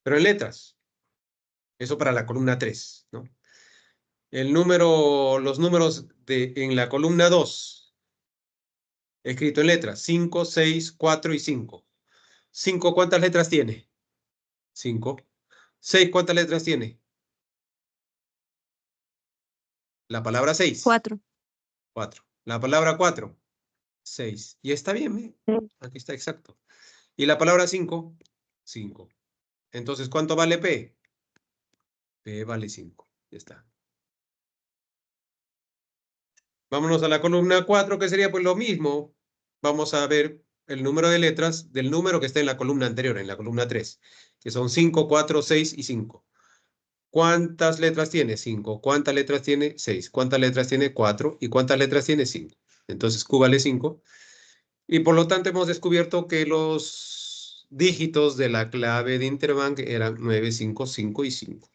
pero en letras. Eso para la columna 3, ¿no? Los números en la columna 2 Escrito en letras. 5, 6, 4 y 5. 5, ¿cuántas letras tiene? 5. 6, ¿cuántas letras tiene? La palabra 6. 4. 4. La palabra 4. 6. Y está bien, ¿eh? Aquí está exacto. ¿Y la palabra 5? 5. Entonces, ¿cuánto vale P? P vale 5. Ya está. Vámonos a la columna 4, que sería pues lo mismo. Vamos a ver el número de letras del número que está en la columna anterior, en la columna 3, que son 5, 4, 6 y 5. ¿Cuántas letras tiene? 5. ¿Cuántas letras tiene? 6. ¿Cuántas letras tiene? 4. ¿Y cuántas letras tiene? 5. Entonces Q vale 5. Y por lo tanto hemos descubierto que los dígitos de la clave de Interbank eran 9, 5, 5 y 5.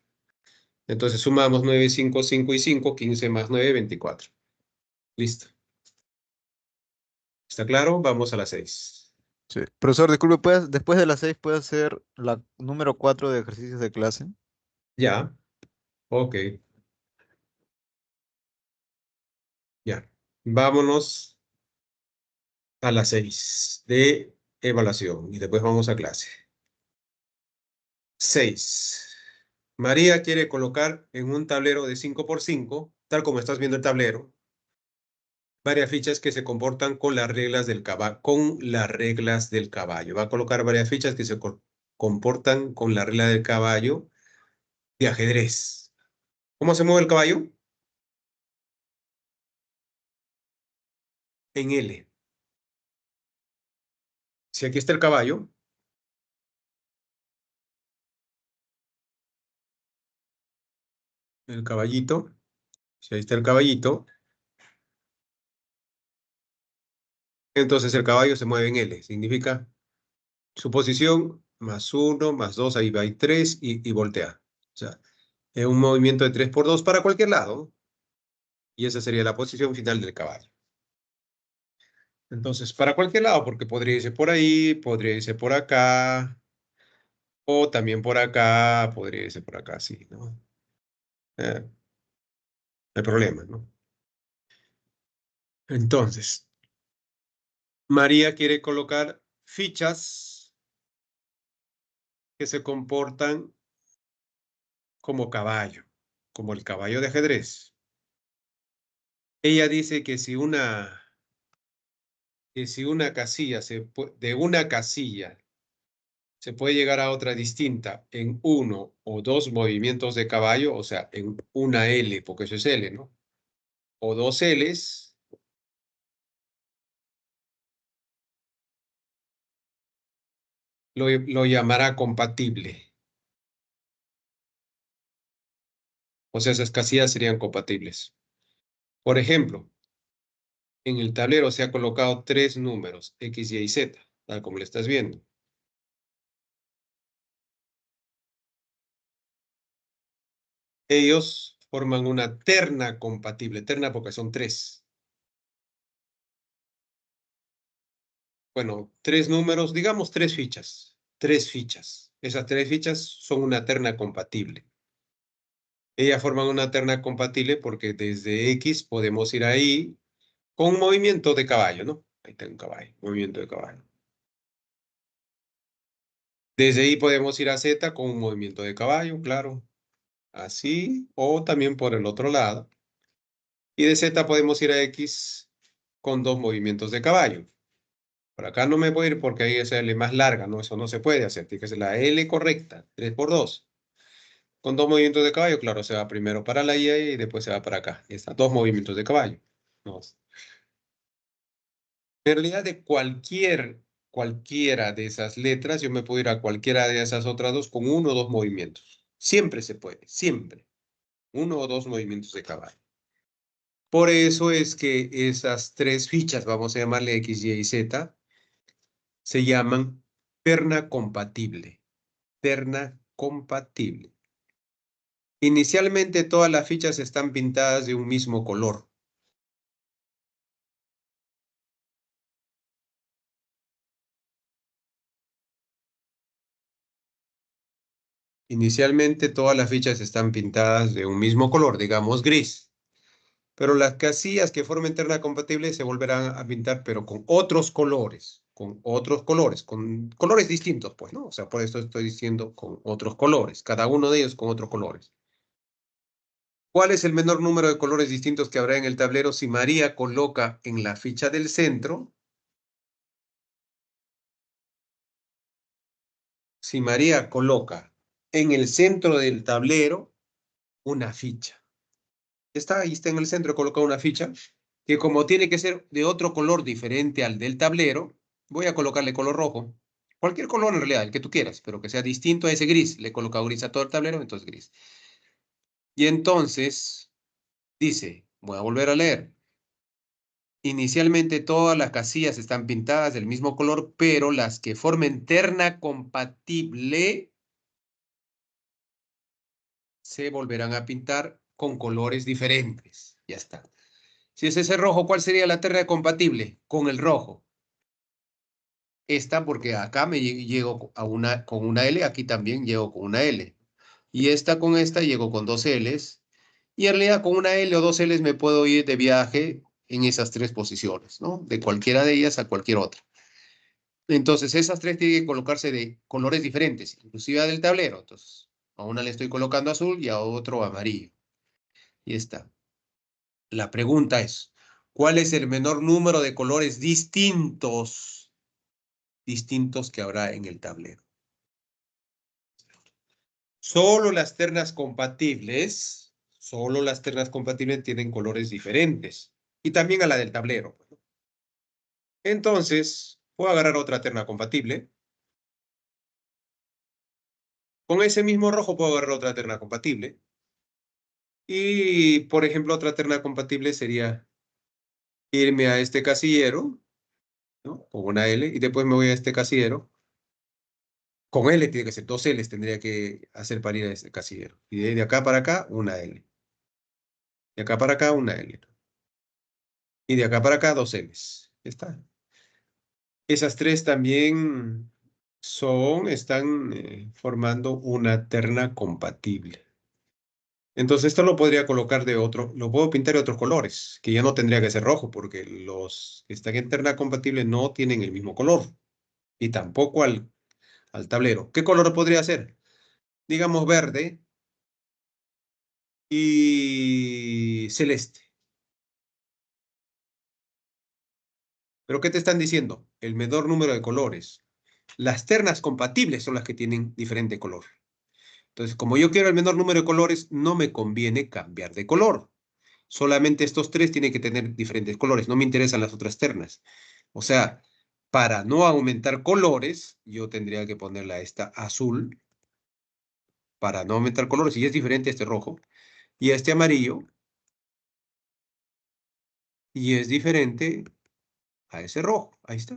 Entonces sumamos 9, 5, 5 y 5, 15 más 9, 24. Listo. ¿Está claro? Vamos a las 6. Sí. Profesor, disculpe, después de las 6 puede hacer la número 4 de ejercicios de clase? Ya. Ok. Ya. Vámonos a las 6 de evaluación y después vamos a clase. 6. María quiere colocar en un tablero de 5 por 5, tal como estás viendo el tablero, varias fichas que se comportan con las reglas del caballo. Va a colocar varias fichas que se comportan con la regla del caballo de ajedrez. ¿Cómo se mueve el caballo? En L. Si aquí está el caballo, el caballito, si ahí está el caballito, entonces el caballo se mueve en L. Significa su posición más 1, más 2, ahí va, hay 3 y voltea. O sea, es un movimiento de 3 por 2 para cualquier lado. Y esa sería la posición final del caballo. Entonces, para cualquier lado, porque podría irse por ahí, podría irse por acá, o también por acá, podría irse por acá, sí, ¿no? No hay problema, ¿no? Entonces, María quiere colocar fichas que se comportan como caballo, como el caballo de ajedrez. Ella dice que si una casilla de una casilla se puede llegar a otra distinta en uno o dos movimientos de caballo, o sea, en una L, porque eso es L, ¿no? O dos Ls, lo llamará compatible. O sea, esas casillas serían compatibles. Por ejemplo, en el tablero se ha colocado tres números, X, Y y Z, tal como le estás viendo. Ellos forman una terna compatible, terna porque son tres. Bueno, tres números, digamos tres fichas. Tres fichas. Esas tres fichas son una terna compatible. Ellas forman una terna compatible porque desde X podemos ir ahí con un movimiento de caballo, ¿no? Ahí está un caballo, movimiento de caballo. Desde ahí podemos ir a Z con un movimiento de caballo, claro. Así, o también por el otro lado. Y de Z podemos ir a X con dos movimientos de caballo. Por acá no me voy a ir porque ahí es la L más larga, ¿no? Eso no se puede hacer. Tiene que ser la L correcta, 3 por 2. Con dos movimientos de caballo, claro, se va primero para la Y y después se va para acá. Y están dos movimientos de caballo. Dos. En realidad, de cualquiera de esas letras, yo me puedo ir a cualquiera de esas otras dos con uno o dos movimientos. Siempre se puede, siempre. Uno o dos movimientos de caballo. Por eso es que esas tres fichas, vamos a llamarle X, Y y Z, se llaman terna compatible. Terna compatible. Inicialmente todas las fichas están pintadas de un mismo color. Inicialmente todas las fichas están pintadas de un mismo color, digamos gris. Pero las casillas que formen terna compatible se volverán a pintar, pero con otros colores. Con colores distintos, pues, ¿no? O sea, por eso estoy diciendo con otros colores. Cada uno de ellos con otros colores. ¿Cuál es el menor número de colores distintos que habrá en el tablero si María coloca en la ficha del centro? Si María coloca en el centro del tablero una ficha. Ahí está en el centro, coloca una ficha, que como tiene que ser de otro color diferente al del tablero, voy a colocarle color rojo. Cualquier color en realidad, el que tú quieras, pero que sea distinto a ese gris. Le he colocado gris a todo el tablero, entonces gris. Y entonces dice, voy a volver a leer. Inicialmente todas las casillas están pintadas del mismo color, pero las que formen terna compatible se volverán a pintar con colores diferentes. Ya está. Si es ese rojo, ¿cuál sería la terna compatible? Con el rojo. Esta porque acá me llego con una L, aquí también llego con una L. Y esta con esta llego con dos Ls. Y en realidad con una L o dos Ls me puedo ir de viaje en esas tres posiciones, ¿no? De cualquiera de ellas a cualquier otra. Entonces esas tres tienen que colocarse de colores diferentes, inclusive del tablero. Entonces a una le estoy colocando azul y a otro amarillo. Y está. La pregunta es, ¿cuál es el menor número de colores distintos que habrá en el tablero? Solo las ternas compatibles tienen colores diferentes. Y también a la del tablero. Entonces, voy a agarrar otra terna compatible. Con ese mismo rojo puedo agarrar otra terna compatible. Y, por ejemplo, otra terna compatible sería irme a este casillero, ¿no? Con una L, y después me voy a este casillero. Con L tiene que ser, dos Ls tendría que hacer para ir a este casillero. Y de acá para acá, una L. De acá para acá, una L. Y de acá para acá, dos Ls. Ya está. Esas tres también están formando una terna compatible. Entonces esto lo podría colocar lo puedo pintar de otros colores, que ya no tendría que ser rojo, porque los que están en terna compatible no tienen el mismo color. Y tampoco al tablero. ¿Qué color podría ser? Digamos verde y celeste. ¿Pero qué te están diciendo? El menor número de colores. Las ternas compatibles son las que tienen diferente color. Entonces, como yo quiero el menor número de colores, no me conviene cambiar de color. Solamente estos tres tienen que tener diferentes colores. No me interesan las otras ternas. O sea, para no aumentar colores, yo tendría que ponerle a esta azul. Para no aumentar colores. Y es diferente a este rojo. Y a este amarillo. Y es diferente a ese rojo. Ahí está.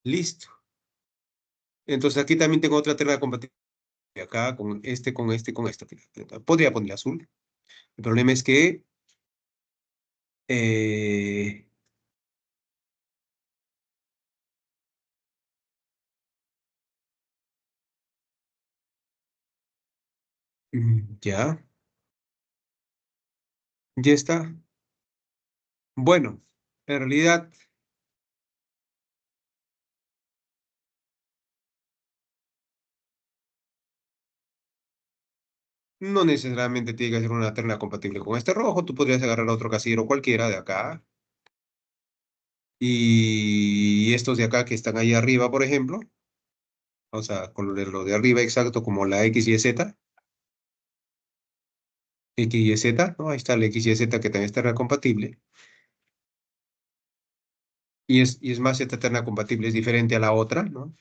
Listo. Entonces aquí también tengo otra terna compatible. Acá con este, con este, con esta. Podría poner azul. El problema es que ya. Ya está. Bueno, en realidad no necesariamente tiene que ser una terna compatible con este rojo. Tú podrías agarrar otro casillero cualquiera de acá. Y estos de acá que están ahí arriba, por ejemplo. O sea, con lo de arriba exacto como la X y Z. X y Z, ¿no? Ahí está la X y Z que también es terna compatible. Y es más, esta terna compatible es diferente a la otra, ¿no?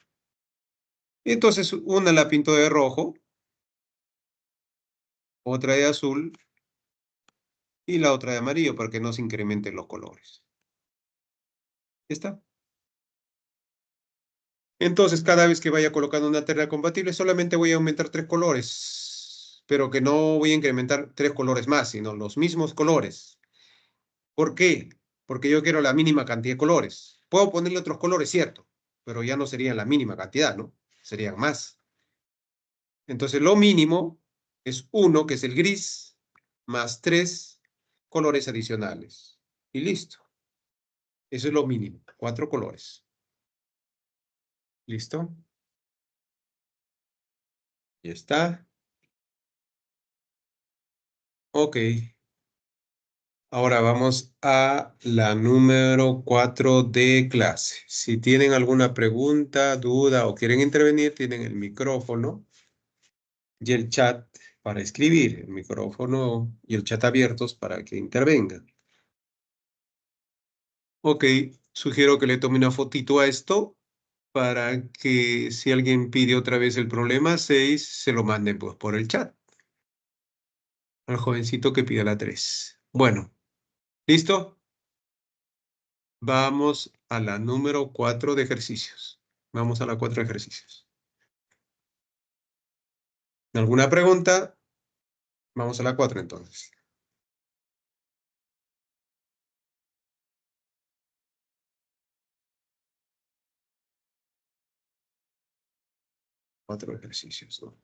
Entonces, una la pinto de rojo, otra de azul y la otra de amarillo para que no se incrementen los colores. ¿Ya está? Entonces, cada vez que vaya colocando una terna compatible, solamente voy a aumentar tres colores, pero que no voy a incrementar tres colores más, sino los mismos colores. ¿Por qué? Porque yo quiero la mínima cantidad de colores. Puedo ponerle otros colores, cierto, pero ya no serían la mínima cantidad, ¿no? Serían más. Entonces, lo mínimo es 1, que es el gris, más 3, colores adicionales. Y listo. Eso es lo mínimo, 4 colores. ¿Listo? Ya está. Ok. Ahora vamos a la número 4 de clase. Si tienen alguna pregunta, duda o quieren intervenir, tienen el micrófono y el chat para escribir. El micrófono y el chat abiertos para que intervengan. Ok, sugiero que le tome una fotito a esto para que si alguien pide otra vez el problema 6, se lo manden pues, por el chat. Al jovencito que pida la 3. Bueno, ¿listo? Vamos a la número 4 de ejercicios. Vamos a la 4 de ejercicios. ¿Alguna pregunta? Vamos a la 4 entonces. 4 ejercicios, ¿no?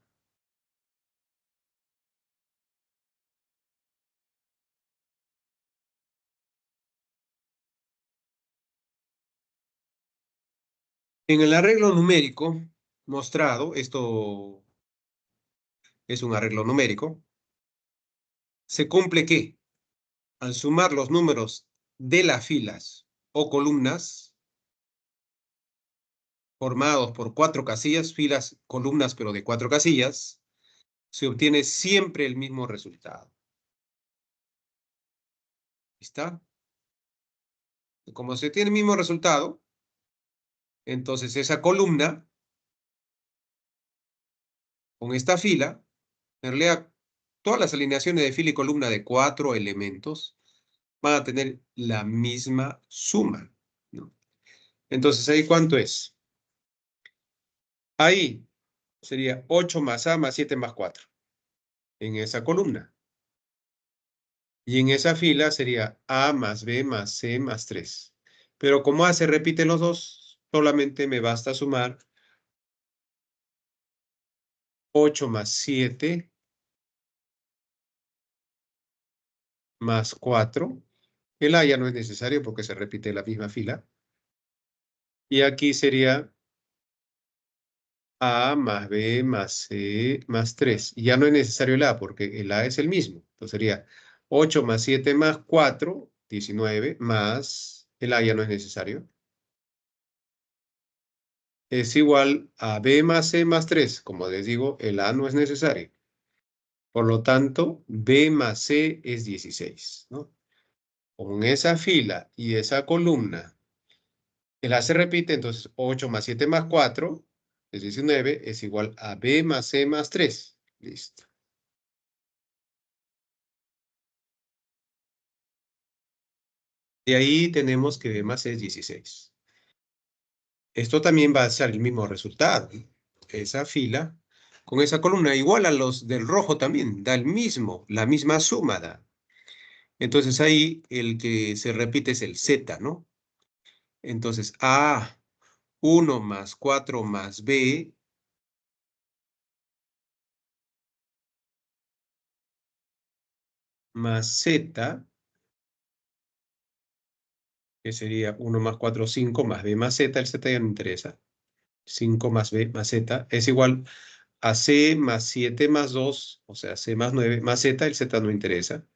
En el arreglo numérico mostrado, esto es un arreglo numérico, se cumple que al sumar los números de las filas o columnas formados por 4 casillas, filas, columnas, pero de 4 casillas, se obtiene siempre el mismo resultado. ¿Está? Como se tiene el mismo resultado, entonces esa columna con esta fila, en realidad todas las alineaciones de fila y columna de 4 elementos van a tener la misma suma, ¿no? Entonces, ¿ahí cuánto es? Ahí sería 8 más A más 7 más 4 en esa columna. Y en esa fila sería A más B más C más 3. Pero como A se repiten los dos, solamente me basta sumar 8 más 7 más 4. El A ya no es necesario porque se repite la misma fila. Y aquí sería A más B más C más 3. Y ya no es necesario el A porque el A es el mismo. Entonces sería 8 más 7 más 4, 19, más el A ya no es necesario. Es igual a B más C más 3. Como les digo, el A no es necesario. Por lo tanto, B más C es 16, ¿no? Con esa fila y esa columna, el A se repite, entonces 8 más 7 más 4 es 19, es igual a B más C más 3. Listo. De ahí tenemos que B más C es 16. Esto también va a ser el mismo resultado, ¿no? Esa fila con esa columna, igual a los del rojo también, da el mismo, la misma suma da. Entonces ahí el que se repite es el Z, ¿no? Entonces A, 1 más 4 más B más Z, que sería 1 más 4, 5 más B más Z, el Z ya no interesa. 5 más B más Z es igual a C más 7 más 2, o sea, C más 9 más Z, el Z no interesa.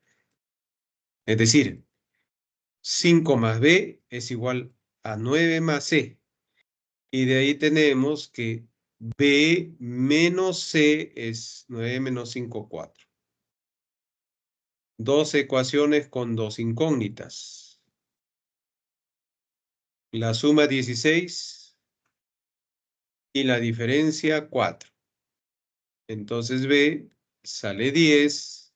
Es decir, 5 más B es igual a 9 más C. Y de ahí tenemos que B menos C es 9 menos 5, 4. Dos ecuaciones con dos incógnitas. La suma 16 y la diferencia 4. Entonces B sale 10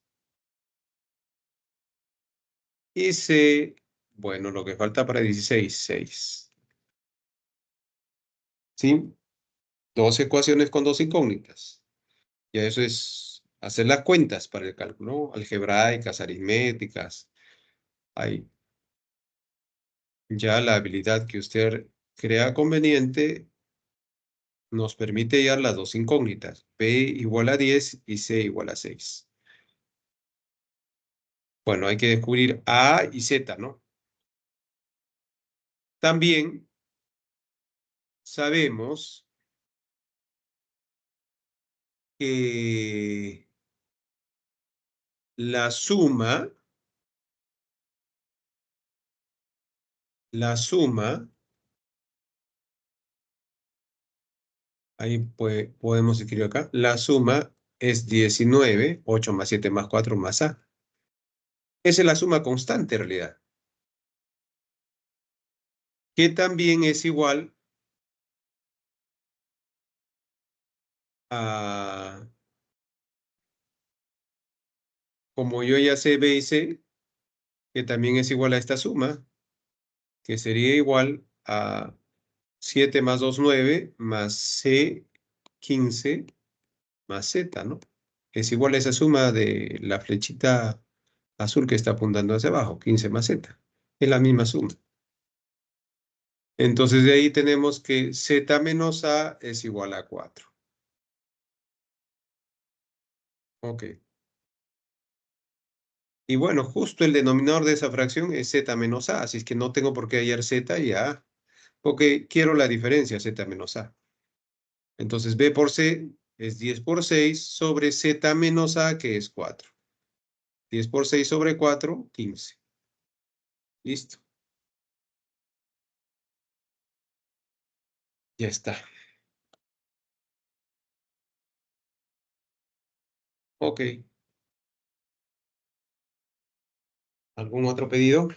y C, bueno, lo que falta para 16, 6. ¿Sí? Dos ecuaciones con dos incógnitas. Ya eso es hacer las cuentas para el cálculo, ¿no? Algebraicas, aritméticas. Ahí. Ya la habilidad que usted crea conveniente nos permite hallar las dos incógnitas. B igual a 10 y C igual a 6. Bueno, hay que descubrir A y Z, ¿no? También sabemos que la suma ahí podemos escribir acá, la suma es 19, 8 más 7 más 4 más A. Esa es la suma constante en realidad, que también es igual a, como yo ya sé B y C, que también es igual a esta suma, que sería igual a 7 más 2, 9, más C, 15, más Z, ¿no? Es igual a esa suma de la flechita azul que está apuntando hacia abajo, 15 más Z. Es la misma suma. Entonces de ahí tenemos que Z menos A es igual a 4. Ok. Y bueno, justo el denominador de esa fracción es Z menos A, así es que no tengo por qué hallar Z y A, porque quiero la diferencia Z menos A. Entonces B por C es 10 por 6 sobre Z menos A, que es 4. 10 por 6 sobre 4, 15. Listo. Ya está. Ok. ¿Algún otro pedido?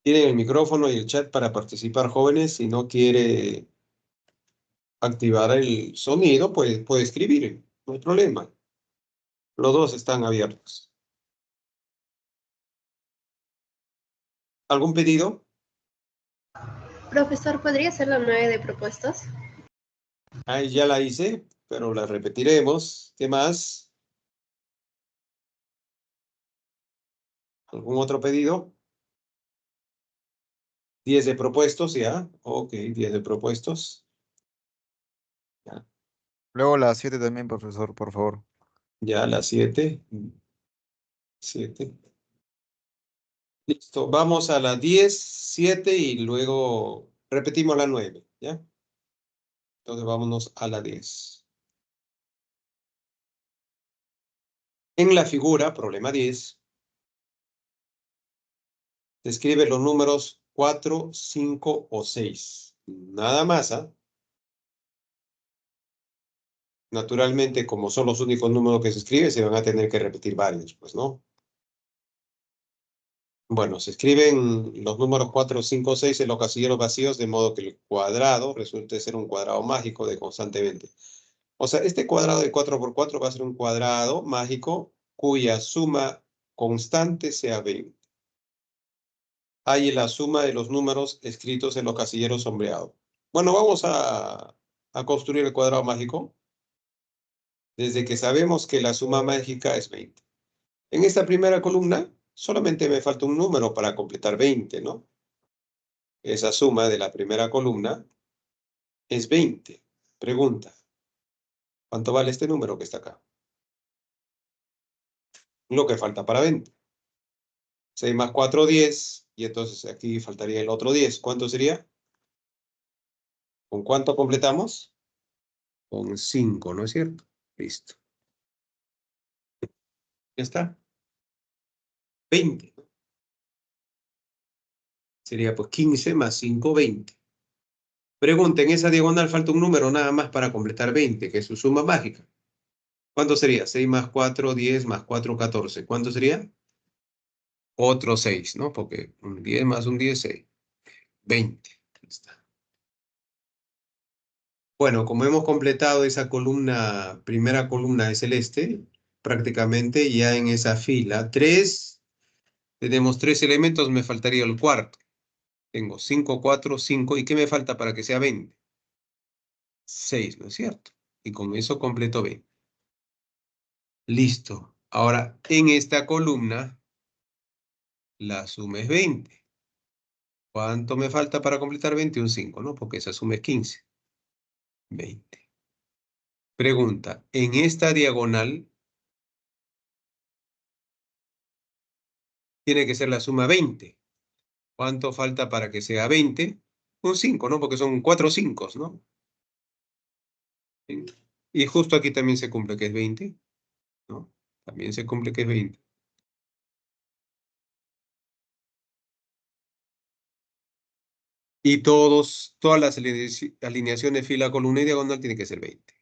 Tienen el micrófono y el chat para participar, jóvenes. Si no quiere activar el sonido, pues puede escribir. No hay problema. Los dos están abiertos. ¿Algún pedido? Profesor, ¿podría ser la 9 de propuestos? Ahí ya la hice, pero la repetiremos. ¿Qué más? ¿Algún otro pedido? 10 de propuestos, ya. Ok, 10 de propuestos. Ya, Luego la 7 también, profesor, por favor. ya la 7. 7. Listo, vamos a la 10, 7 y luego repetimos la 9, ¿ya? Entonces vámonos a la 10. En la figura, problema 10, describe los números 4, 5 o 6. Nada más, ¿ah? Naturalmente, como son los únicos números que se escriben, se van a tener que repetir varios, pues, ¿no? Bueno, se escriben los números 4, 5, 6 en los casilleros vacíos, de modo que el cuadrado resulte ser un cuadrado mágico de constante 20. O sea, este cuadrado de 4 por 4 va a ser un cuadrado mágico cuya suma constante sea 20. Hay la suma de los números escritos en los casilleros sombreados. Bueno, vamos a construir el cuadrado mágico desde que sabemos que la suma mágica es 20. En esta primera columna solamente me falta un número para completar 20, ¿no? Esa suma de la primera columna es 20. Pregunta, ¿cuánto vale este número que está acá? Lo que falta para 20. 6 más 4, 10. Y entonces aquí faltaría el otro 10. ¿Cuánto sería? ¿Con cuánto completamos? Con 5, ¿no es cierto? Listo. Ya está. 20. Sería pues 15 más 5, 20. Pregunta, en esa diagonal falta un número nada más para completar 20, que es su suma mágica. ¿Cuánto sería? 6 más 4, 10 más 4, 14. ¿Cuánto sería? Otro 6, ¿no? Porque un 10 más un 10, 6. 20. Ahí está. Bueno, como hemos completado esa columna, primera columna de celeste, prácticamente ya en esa fila, tenemos 3 elementos, me faltaría el cuarto. Tengo 5, 4, 5, ¿y qué me falta para que sea 20? 6, ¿no es cierto? Y con eso completo 20. Listo. Ahora, en esta columna, la suma es 20. ¿Cuánto me falta para completar 20? Un 5, ¿no? Porque esa suma es 15. 20. Pregunta, en esta diagonal tiene que ser la suma 20. ¿Cuánto falta para que sea 20? Un 5, ¿no? Porque son 4 5, ¿no? Y justo aquí también se cumple que es 20, ¿no? También se cumple que es 20. Y todas las alineaciones fila, columna y diagonal tienen que ser 20.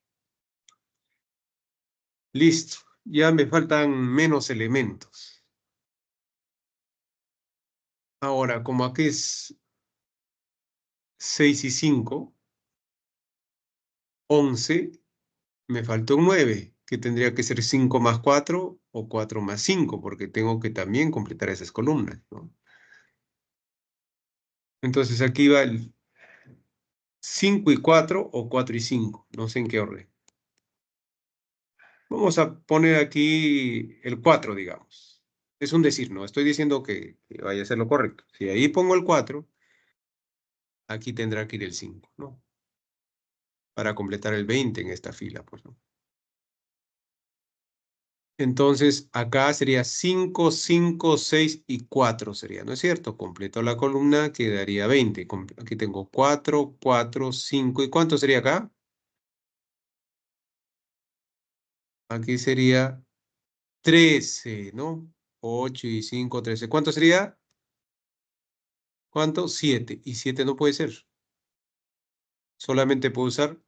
Listo. Ya me faltan menos elementos. Ahora, como aquí es 6 y 5, 11, me faltó un 9, que tendría que ser 5 más 4 o 4 más 5, porque tengo que también completar esas columnas, ¿no? Entonces aquí va el 5 y 4 o 4 y 5, no sé en qué orden. Vamos a poner aquí el 4, digamos. Es un decir, no estoy diciendo que vaya a ser lo correcto. Si ahí pongo el 4, aquí tendrá que ir el 5, ¿no? Para completar el 20 en esta fila, pues, ¿no? Entonces, acá sería 5, 5, 6 y 4 sería, ¿no es cierto? Completo la columna, quedaría 20. Aquí tengo 4, 4, 5. ¿Y cuánto sería acá? Aquí sería 13, ¿no? 8 y 5, 13. ¿Cuánto sería? ¿Cuánto? 7. Y 7 no puede ser. Solamente puedo usar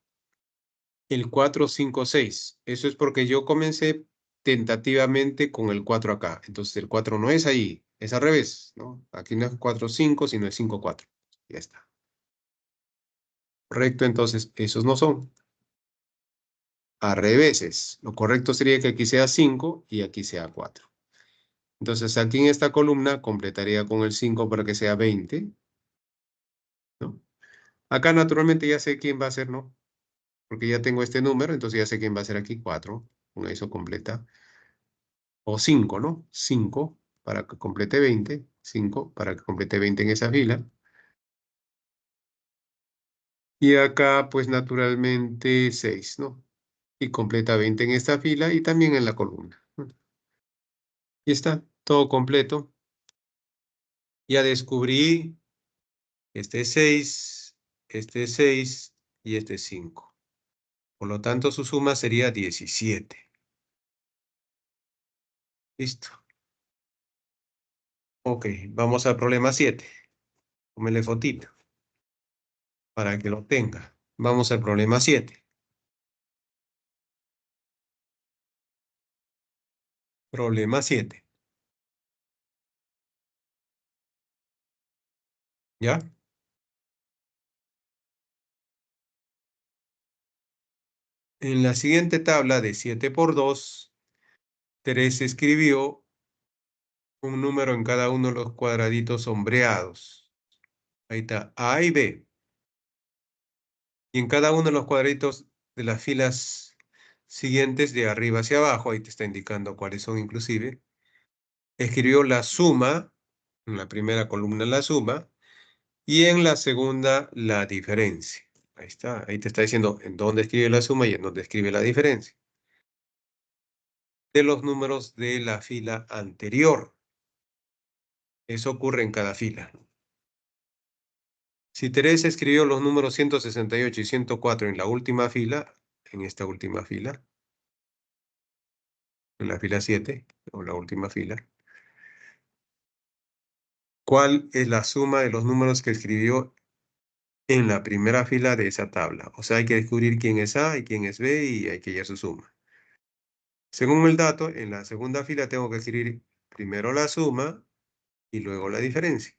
el 4, 5, 6. Eso es porque yo comencé tentativamente con el 4 acá. Entonces el 4 no es ahí, es al revés, ¿no? Aquí no es 4, 5, sino es 5, 4. Ya está. Correcto, entonces esos no son. A reveses. Lo correcto sería que aquí sea 5 y aquí sea 4. Entonces aquí en esta columna completaría con el 5 para que sea 20, ¿no? Acá naturalmente ya sé quién va a ser, ¿no? Porque ya tengo este número, entonces ya sé quién va a ser aquí, 4. Con eso completa. O 5, ¿no? 5 para que complete 20. 5 para que complete 20 en esa fila. Y acá, pues naturalmente 6, ¿no? Y completa 20 en esta fila y también en la columna. Y está todo completo. Ya descubrí este es 6, este es 6 y este es 5. Por lo tanto, su suma sería 17. Listo. Ok, vamos al problema 7. Tómele fotito para que lo tenga. Vamos al problema 7. Problema 7. ¿Ya? En la siguiente tabla de 7 por 2, Teresa escribió un número en cada uno de los cuadraditos sombreados. Ahí está, A y B. Y en cada uno de los cuadraditos de las filas siguientes de arriba hacia abajo, ahí te está indicando cuáles son inclusive, escribió la suma, en la primera columna la suma, y en la segunda la diferencia. Ahí está, ahí te está diciendo en dónde escribe la suma y en dónde escribe la diferencia de los números de la fila anterior. Eso ocurre en cada fila. Si Teresa escribió los números 168 y 104 en la última fila, en esta última fila, en la fila 7, o la última fila, ¿cuál es la suma de los números que escribió en la primera fila de esa tabla? O sea, hay que descubrir quién es A y quién es B y hay que hallar su suma. Según el dato, en la segunda fila tengo que escribir primero la suma y luego la diferencia.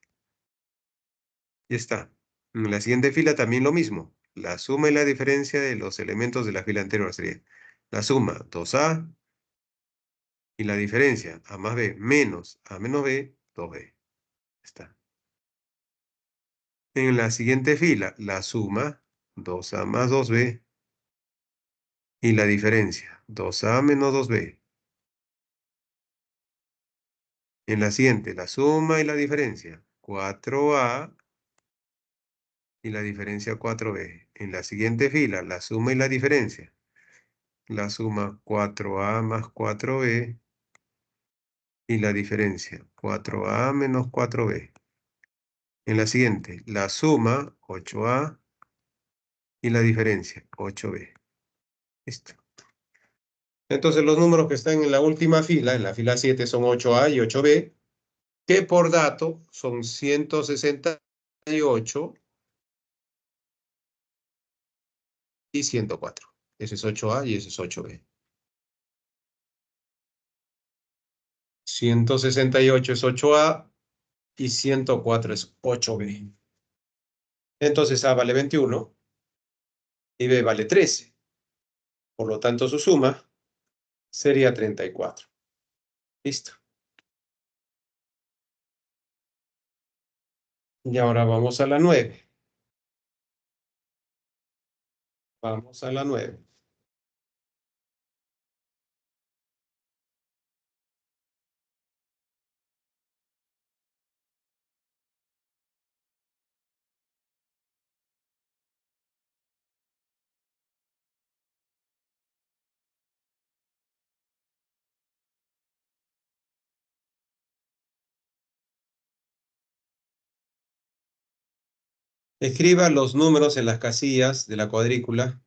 Ya está. En la siguiente fila también lo mismo. La suma y la diferencia de los elementos de la fila anterior sería la suma 2A y la diferencia A más B menos A menos B, 2B. Está. En la siguiente fila, la suma 2A más 2B y la diferencia 2A menos 2B. En la siguiente, la suma y la diferencia 4A y la diferencia 4b. En la siguiente fila, la suma y la diferencia. La suma 4a más 4b y la diferencia 4a menos 4b. En la siguiente, la suma 8a y la diferencia 8b. Listo. Entonces los números que están en la última fila, en la fila 7, son 8a y 8b, que por dato son 168 y 104. Ese es 8a y ese es 8b. 168 es 8a y 104 es 8b. Entonces A vale 21 y B vale 13. Por lo tanto, su suma sería 34. Listo. Y ahora vamos a la 9. Vamos a la 9. Escriba los números en las casillas de la cuadrícula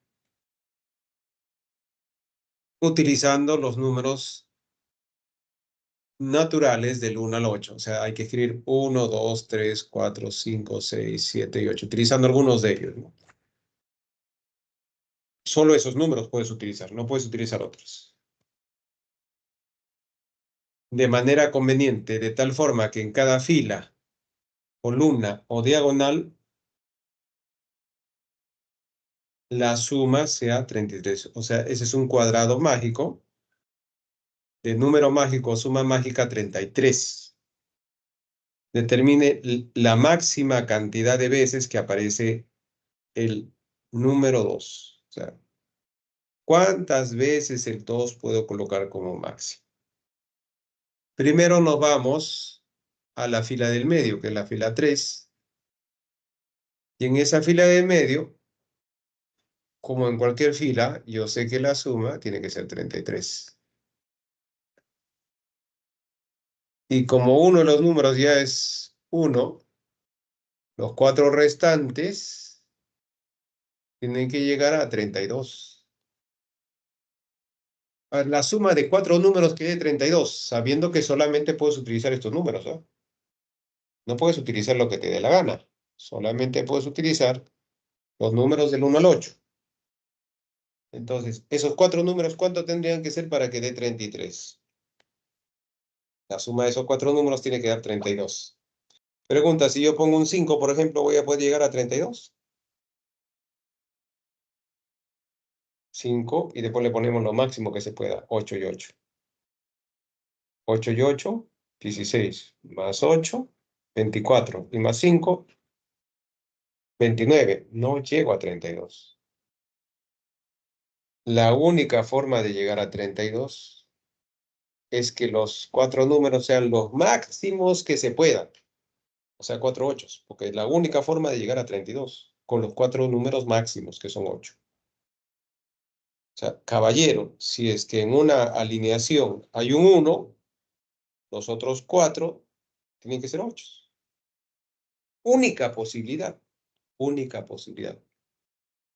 utilizando los números naturales del 1 al 8. O sea, hay que escribir 1, 2, 3, 4, 5, 6, 7 y 8, utilizando algunos de ellos, ¿no? Solo esos números puedes utilizar, no puedes utilizar otros. De manera conveniente, de tal forma que en cada fila, columna o diagonal, la suma sea 33. O sea, ese es un cuadrado mágico de número mágico, suma mágica 33. Determine la máxima cantidad de veces que aparece el número 2. O sea, ¿cuántas veces el 2 puedo colocar como máximo? Primero nos vamos a la fila del medio, que es la fila 3. Y en esa fila del medio, como en cualquier fila, yo sé que la suma tiene que ser 33. Y como uno de los números ya es 1, los 4 restantes tienen que llegar a 32. A ver, la suma de 4 números que dé 32, sabiendo que solamente puedes utilizar estos números, ¿no? No puedes utilizar lo que te dé la gana. Solamente puedes utilizar los números del 1 al 8. Entonces, esos 4 números, ¿cuánto tendrían que ser para que dé 33? La suma de esos 4 números tiene que dar 32. Pregunta, si yo pongo un 5, por ejemplo, ¿voy a poder llegar a 32? 5, y después le ponemos lo máximo que se pueda, 8 y 8. 8 y 8, 16, más 8, 24, y más 5, 29. No llego a 32. La única forma de llegar a 32 es que los 4 números sean los máximos que se puedan. O sea, 4 ochos, porque es la única forma de llegar a 32, con los 4 números máximos, que son 8. O sea, caballero, si es que en una alineación hay un 1, los otros 4 tienen que ser 8. Única posibilidad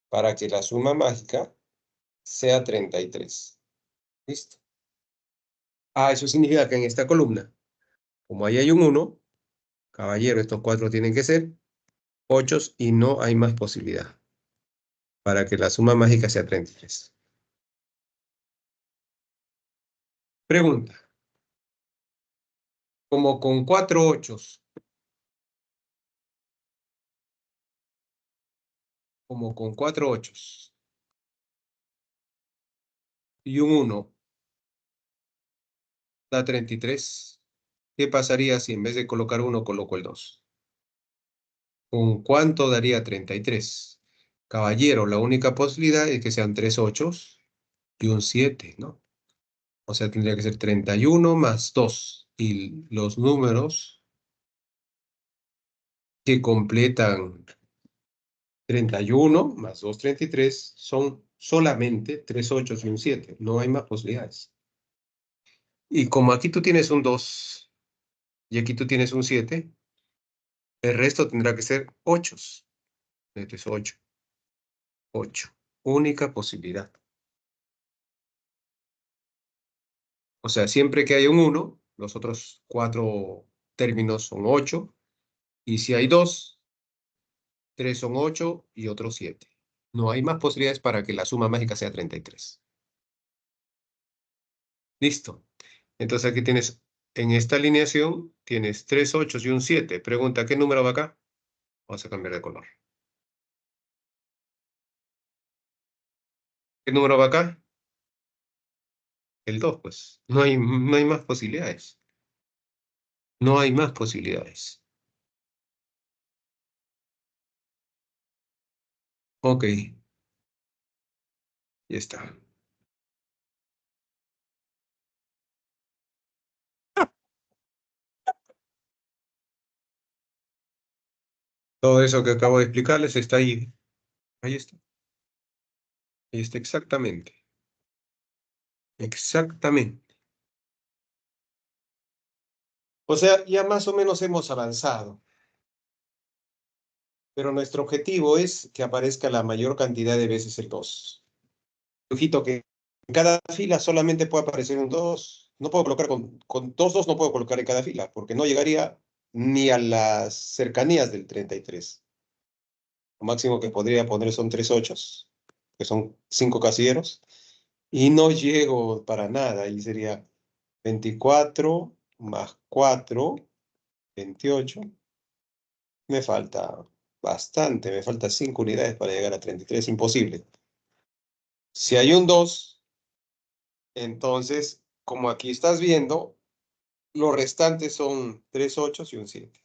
para que la suma mágica sea 33. ¿Listo? Eso significa que en esta columna, como ahí hay un 1, caballero, estos 4 tienen que ser 8 y no hay más posibilidad para que la suma mágica sea 33. Pregunta. Como con 4 ochos, y un 1 da 33, ¿qué pasaría si en vez de colocar 1 coloco el 2? ¿Con cuánto daría 33? Caballero, la única posibilidad es que sean 3 ochos y un 7, ¿no? O sea, tendría que ser 31 más 2. Y los números que completan 31 más 2, 33 son solamente 3 8 y un 7. No hay más posibilidades. Y como aquí tú tienes un 2 y aquí tú tienes un 7, el resto tendrá que ser 8. Entonces 8. 8. Única posibilidad. O sea, siempre que haya un 1, los otros 4 términos son 8. Y si hay 2, 3 son 8 y otros 7. No hay más posibilidades para que la suma mágica sea 33. Listo. Entonces aquí tienes, en esta alineación, tienes 3 8 y un 7. Pregunta, ¿qué número va acá? Vamos a cambiar de color. ¿Qué número va acá? El 2, pues. No hay más posibilidades. No hay más posibilidades. Ok. Ya está. Todo eso que acabo de explicarles está ahí. Ahí está. Ahí está exactamente. Exactamente. O sea, ya más o menos hemos avanzado. Pero nuestro objetivo es que aparezca la mayor cantidad de veces el 2. Ojito que en cada fila solamente puede aparecer un 2. No puedo colocar con 2 2 no puedo colocar en cada fila, porque no llegaría ni a las cercanías del 33. Lo máximo que podría poner son 3 8, que son 5 casilleros, y no llego para nada, y sería 24 más 4, 28. Me falta bastante, me falta 5 unidades para llegar a 33, imposible. Si hay un 2, entonces, como aquí estás viendo, los restantes son 3 8 y un 7.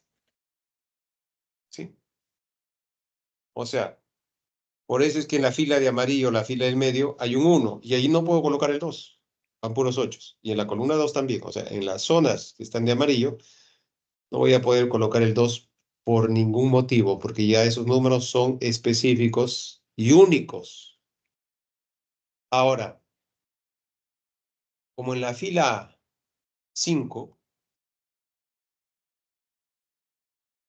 ¿Sí? O sea, por eso es que en la fila de amarillo, la fila del medio, hay un 1 y ahí no puedo colocar el 2. Van puros 8. Y en la columna 2 también. O sea, en las zonas que están de amarillo, no voy a poder colocar el 2 por ningún motivo, porque ya esos números son específicos y únicos. Ahora, como en la fila 5,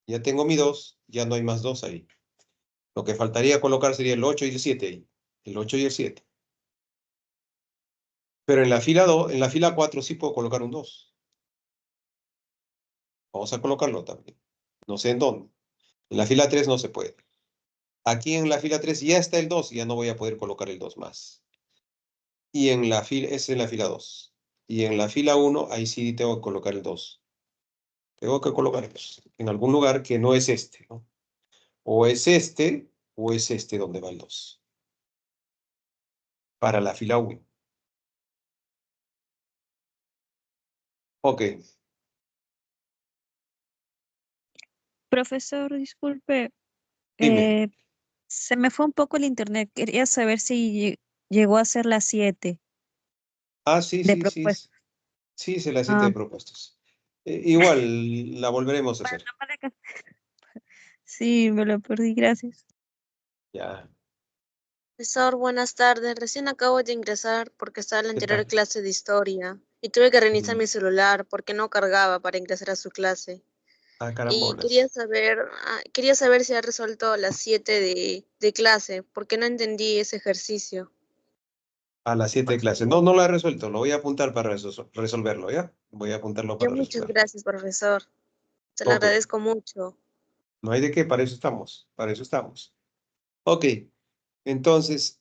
ya tengo mi 2, ya no hay más 2 ahí. Lo que faltaría colocar sería el 8 y el 7 ahí. El 8 y el 7. Pero en la fila 2, en la fila 4 sí puedo colocar un 2. Vamos a colocarlo también. No sé en dónde. En la fila 3 no se puede. Aquí en la fila 3 ya está el 2 y ya no voy a poder colocar el 2 más. Y en la fila, es en la fila 2. Y en la fila 1, ahí sí tengo que colocar el 2. Tengo que colocar en algún lugar que no es este, ¿no? O es este donde va el 2. Para la fila 1. Ok. Profesor, disculpe, Dime. se me fue un poco el internet. Quería saber si llegó a ser las 7 Ah, sí, de sí, sí. propuesta. Sí, se las 7 Ah, de propuestas. Igual la volveremos a para hacer. no para acá. Sí, me lo perdí, gracias. Ya. Profesor, buenas tardes. Recién acabo de ingresar porque estaba en la ¿Qué anterior tal? clase de historia y tuve que reiniciar Mm. mi celular porque no cargaba para ingresar a su clase. Ah, Y carambolas. quería saber si ha resuelto las 7 de clase porque no entendí ese ejercicio. A las 7 de clase. No, no lo he resuelto. Lo voy a apuntar para resolverlo, ¿ya? Voy a apuntarlo Yo para muchas resolverlo. gracias, profesor. Se lo Ok. agradezco mucho. No hay de qué, para eso estamos. Para eso estamos. Ok. Entonces,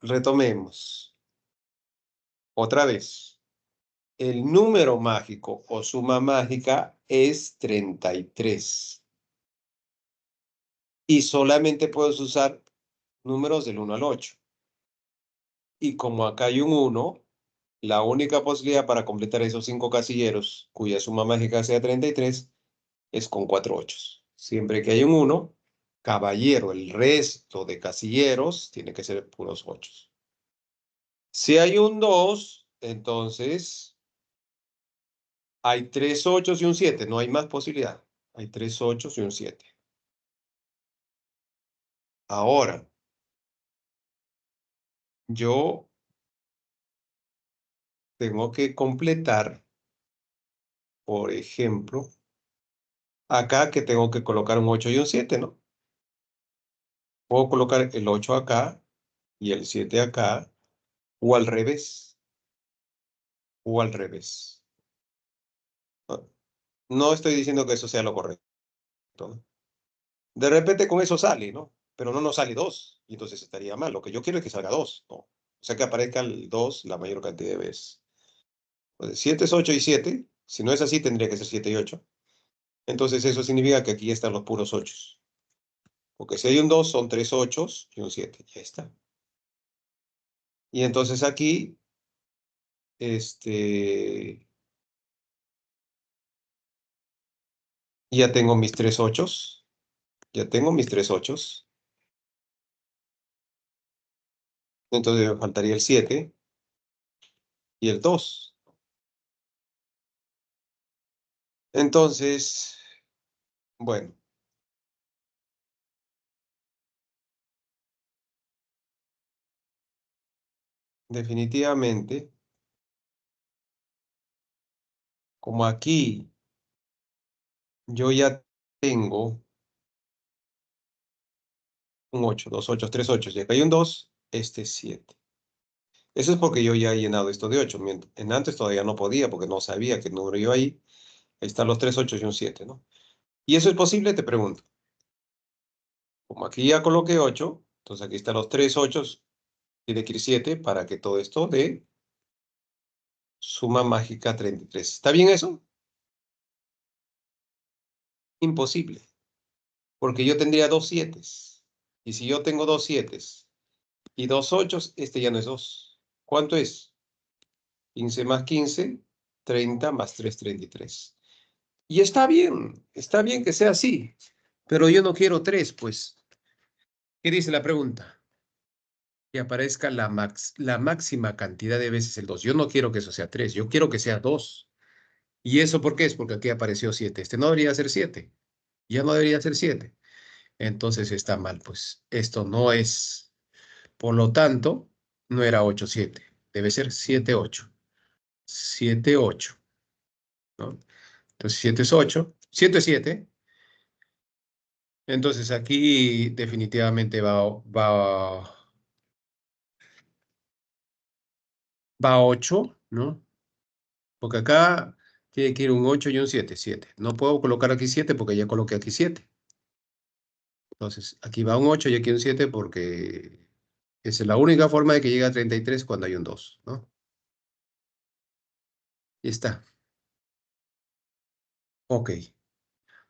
retomemos. Otra vez. El número mágico o suma mágica es 33. Y solamente puedes usar números del 1 al 8. Y como acá hay un 1, la única posibilidad para completar esos 5 casilleros, cuya suma mágica sea 33, es con 4 ochos. Siempre que hay un 1, caballero, el resto de casilleros tiene que ser puros 8. Si hay un 2, entonces hay 3 8 y un 7. No hay más posibilidad. Hay 3 8 y un 7. Ahora, yo tengo que completar, por ejemplo, acá que tengo que colocar un 8 y un 7, ¿no? Puedo colocar el 8 acá y el 7 acá, o al revés, o al revés. No, no estoy diciendo que eso sea lo correcto, ¿no? De repente con eso sale, ¿no? Pero no nos sale 2, y entonces estaría mal. Lo que yo quiero es que salga 2, ¿no? O sea, que aparezca el 2 la mayor cantidad de veces. Entonces, 7 es 8 y 7. Si no es así, tendría que ser 7 y 8. Entonces, eso significa que aquí están los puros 8. Porque si hay un 2, son 3 8 y un 7. Ya está. Y entonces aquí, ya tengo mis 3 8. Ya tengo mis 3 8. Entonces me faltaría el 7 y el 2. Entonces, bueno, definitivamente, como aquí yo ya tengo un 8, 2 8, 3 8, y acá hay un 2, este es 7. Eso es porque yo ya he llenado esto de 8. En antes todavía no podía porque no sabía qué número iba ahí. Ahí están los 3 8 y un 7, ¿no? ¿Y eso es posible? Te pregunto. Como aquí ya coloqué 8, entonces aquí están los 3 8, tiene que ir 7 para que todo esto dé suma mágica 33. ¿Está bien eso? Imposible, porque yo tendría 2 7. Y si yo tengo 2 7 y 2 8, este ya no es 2. ¿Cuánto es? 15 más 15, 30 más 3, 33. Y está bien que sea así, pero yo no quiero 3, pues. ¿Qué dice la pregunta? Que aparezca la máxima cantidad de veces el 2. Yo no quiero que eso sea 3, yo quiero que sea 2. ¿Y eso por qué es? Porque aquí apareció 7. Este no debería ser 7. Ya no debería ser 7. Entonces está mal, pues. Esto no es. Por lo tanto, no era 8 7. Debe ser 7 8. 7 8, ¿no? Entonces 7 es 8. 7 es 7. Entonces aquí definitivamente va 8, ¿no? Porque acá tiene que ir un 8 y un 7, 7. No puedo colocar aquí 7 porque ya coloqué aquí 7. Entonces aquí va un 8 y aquí un 7 porque esa es la única forma de que llegue a 33 cuando hay un 2, ¿no? Y está. Ok.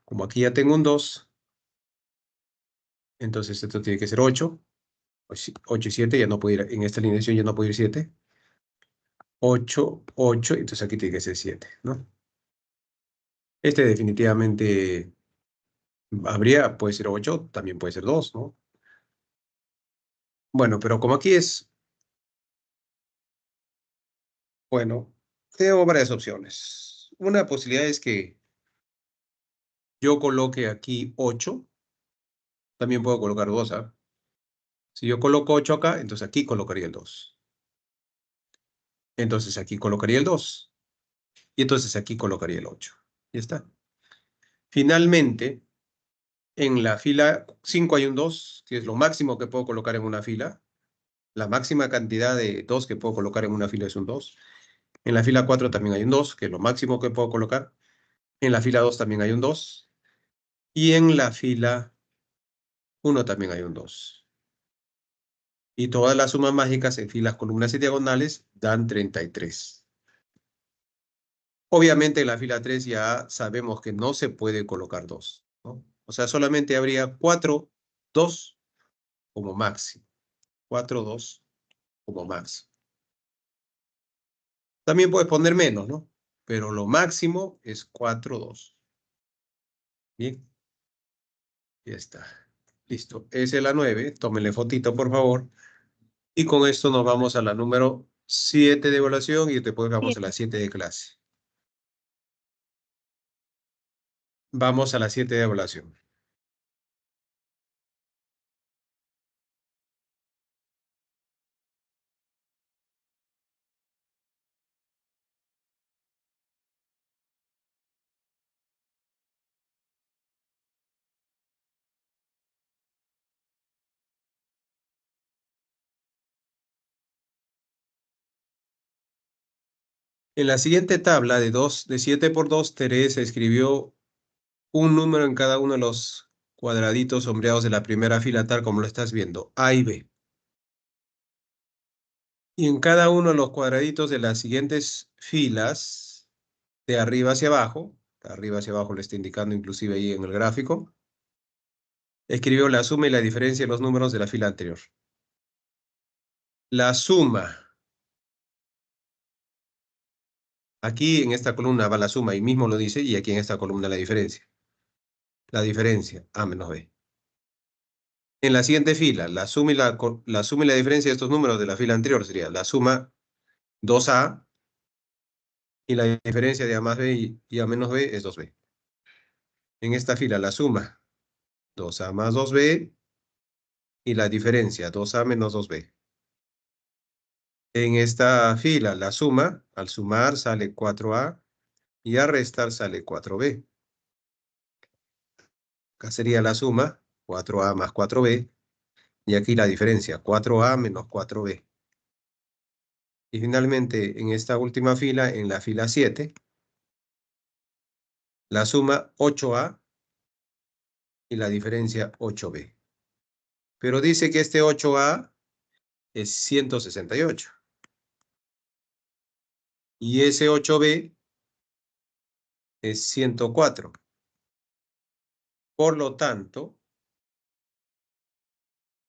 Como aquí ya tengo un 2, entonces esto tiene que ser 8. 8 y 7, ya no puedo ir, en esta alineación ya no puedo ir 7. 8, 8, entonces aquí tiene que ser 7, ¿no? Este definitivamente puede ser 8, también puede ser 2, ¿no? Bueno, pero como aquí es, bueno, tengo varias opciones. Una posibilidad es que yo coloque aquí 8, también puedo colocar 2, ¿ah? Si yo coloco 8 acá, entonces aquí colocaría el 2. Entonces aquí colocaría el 2. Y entonces aquí colocaría el 8. Ya está. Finalmente, en la fila 5 hay un 2, que es lo máximo que puedo colocar en una fila. La máxima cantidad de 2 que puedo colocar en una fila es un 2. En la fila 4 también hay un 2, que es lo máximo que puedo colocar. En la fila 2 también hay un 2. Y en la fila 1 también hay un 2. Y todas las sumas mágicas en filas, columnas y diagonales dan 33. Obviamente en la fila 3 ya sabemos que no se puede colocar 2, ¿no? O sea, solamente habría 4, 2 como máximo. 4, 2 como máximo. También puedes poner menos, ¿no? Pero lo máximo es 4, 2. Bien, ya está. Listo. Esa es la 9. Tómenle fotito, por favor. Y con esto nos vamos a la número 7 de evaluación y después vamos a la 7 de clase. Vamos a la 7 de evaluación. En la siguiente tabla de 7 por 2, Teresa escribió un número en cada uno de los cuadraditos sombreados de la primera fila, tal como lo estás viendo, A y B. Y en cada uno de los cuadraditos de las siguientes filas, de arriba hacia abajo le está indicando inclusive ahí en el gráfico, escribió la suma y la diferencia de los números de la fila anterior. La suma. Aquí en esta columna va la suma y mismo lo dice, y aquí en esta columna la diferencia. La diferencia, A menos B. En la siguiente fila, la suma y la diferencia de estos números de la fila anterior sería la suma 2A y la diferencia de A más B y A menos B es 2B. En esta fila la suma 2A más 2B y la diferencia 2A menos 2B. En esta fila la suma, al sumar sale 4A y al restar sale 4B. Acá sería la suma 4A más 4B y aquí la diferencia 4A menos 4B. Y finalmente en esta última fila, en la fila 7, la suma 8A y la diferencia 8B. Pero dice que este 8A es 168. Y ese 8B es 104. Por lo tanto,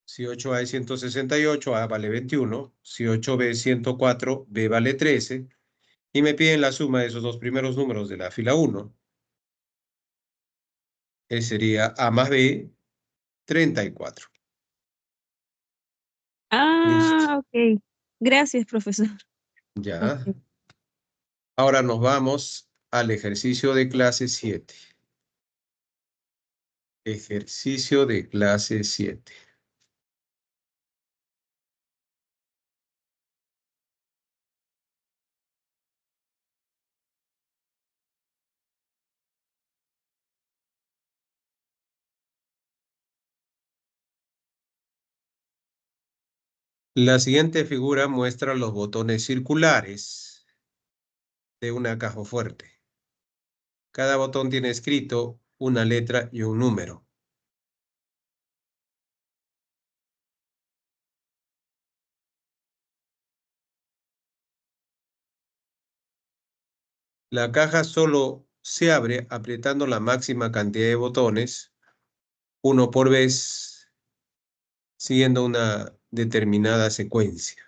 si 8A es 168, A vale 21. Si 8B es 104, B vale 13. Y me piden la suma de esos dos primeros números de la fila 1. Ese sería A más B, 34. Listo. Ah, ok. Gracias, profesor. Ya. Ok. Ahora nos vamos al ejercicio de clase 7. Ejercicio de clase 7. La siguiente figura muestra los botones circulares de una caja fuerte. Cada botón tiene escrito una letra y un número. La caja solo se abre apretando la máxima cantidad de botones, uno por vez, siguiendo una determinada secuencia.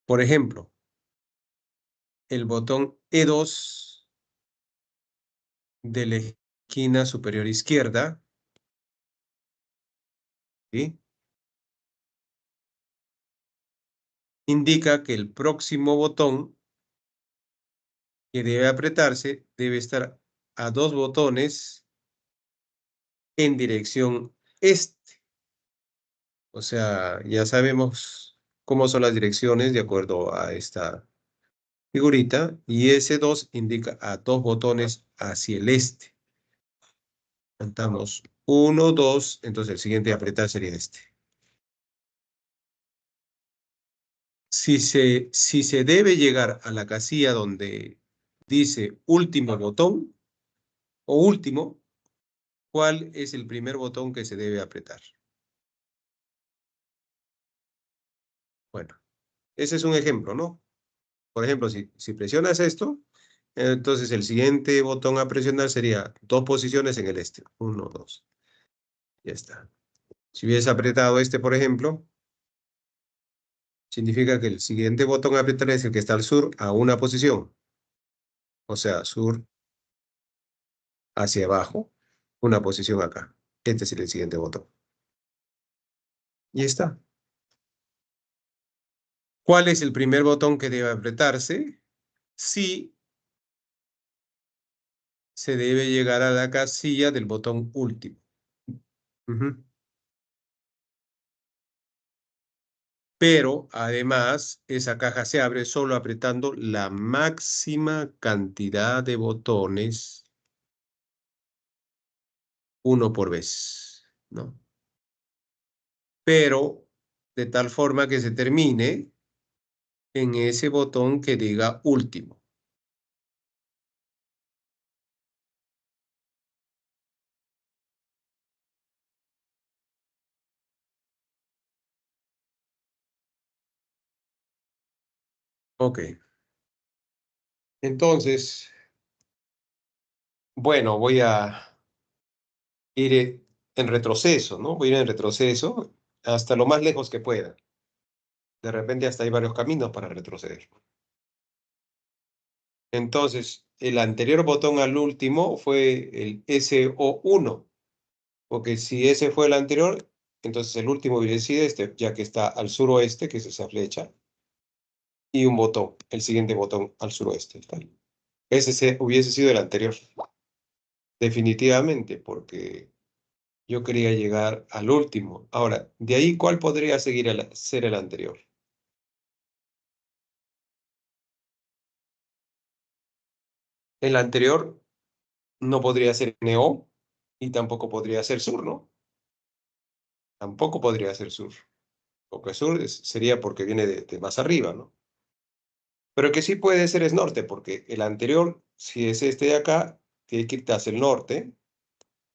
Por ejemplo, el botón E2 de la esquina superior izquierda, ¿sí?, indica que el próximo botón que debe apretarse debe estar a 2 botones en dirección este. O sea, ya sabemos cómo son las direcciones de acuerdo a esta figurita, y ese 2 indica a 2 botones hacia el este. Contamos 1, 2, entonces el siguiente a apretar sería este. Si se debe llegar a la casilla donde dice último botón o último, ¿cuál es el primer botón que se debe apretar? Bueno, ese es un ejemplo, ¿no? Por ejemplo, si presionas esto, entonces el siguiente botón a presionar sería 2 posiciones en el este. 1, 2. Ya está. Si hubiese apretado este, por ejemplo, significa que el siguiente botón a apretar es el que está al sur a una posición. O sea, sur hacia abajo, una posición acá. Este es el siguiente botón. Y está. ¿Cuál es el primer botón que debe apretarse? Si se debe llegar a la casilla del botón último. Pero además esa caja se abre solo apretando la máxima cantidad de botones, uno por vez, ¿no? Pero de tal forma que se termine en ese botón que diga último. Ok. Entonces, bueno, voy a ir en retroceso, ¿no? Voy a ir en retroceso hasta lo más lejos que pueda. De repente hasta hay varios caminos para retroceder. Entonces, el anterior botón al último fue el SO1, porque si ese fue el anterior, entonces el último hubiera sido este, ya que está al suroeste, que es esa flecha, y un botón, el siguiente botón al suroeste. ¿Tal? Hubiese sido el anterior, definitivamente, porque yo quería llegar al último. Ahora, de ahí, ¿cuál podría ser el anterior? El anterior no podría ser NO y tampoco podría ser sur, ¿no? Tampoco podría ser sur. Porque sur sería porque viene de más arriba, ¿no? Pero que sí puede ser es norte, porque el anterior, si es este de acá, tiene que irte hacia el norte.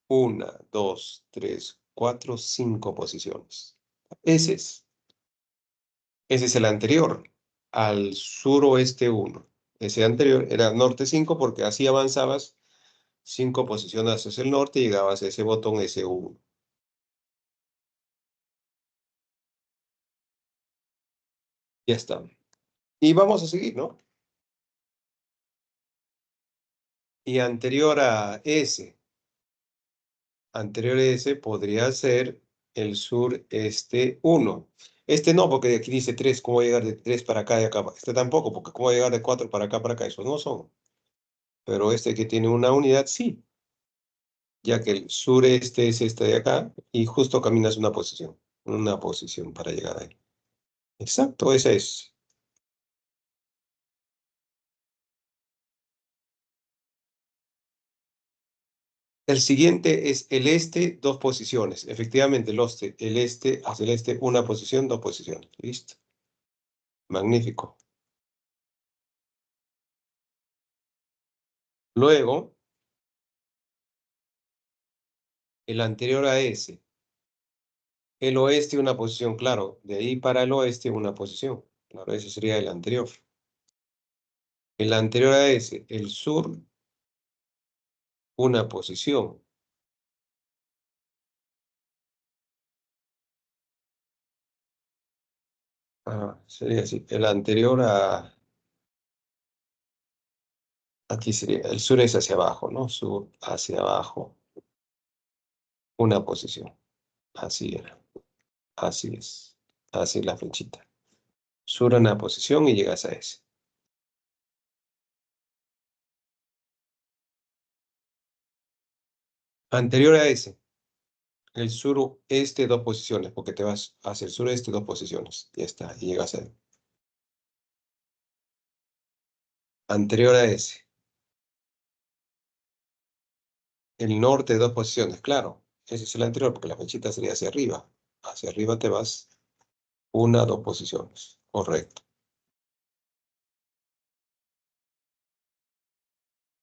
1, 2, 3, 4, 5 posiciones. Ese es. Ese es el anterior, al suroeste 1. Ese anterior era norte 5 porque así avanzabas 5 posiciones hacia el norte y llegabas a ese botón S1. Ya está. Y vamos a seguir, ¿no? Y anterior a S podría ser el sureste 1. Este no, porque aquí dice 3, ¿cómo voy a llegar de 3 para acá y acá? Este tampoco, porque ¿cómo voy a llegar de 4 para acá? Esos no son. Pero este que tiene una unidad, sí, ya que el sureste es este de acá y justo caminas una posición para llegar ahí. Exacto, esa es. El siguiente es el este, 2 posiciones. Efectivamente, el este hacia el este, 1 posición, 2 posiciones. Listo. Magnífico. Luego, el anterior a ese. El oeste, 1 posición, claro. De ahí para el oeste, 1 posición. Claro, ese sería el anterior. El anterior a ese, el sur, 1 posición. Sería así. El anterior a... Aquí sería, el sur es hacia abajo, ¿no? Sur hacia abajo, 1 posición. Así era. Así es. Así es la flechita. Sur 1 posición y llegas a ese. Anterior a ese, el suroeste, 2 posiciones, porque te vas hacia el sureste, 2 posiciones. Ya está, y llegas a él. Anterior a ese, el norte, 2 posiciones, claro. Ese es el anterior, porque la flechita sería hacia arriba. Hacia arriba te vas 2 posiciones. Correcto.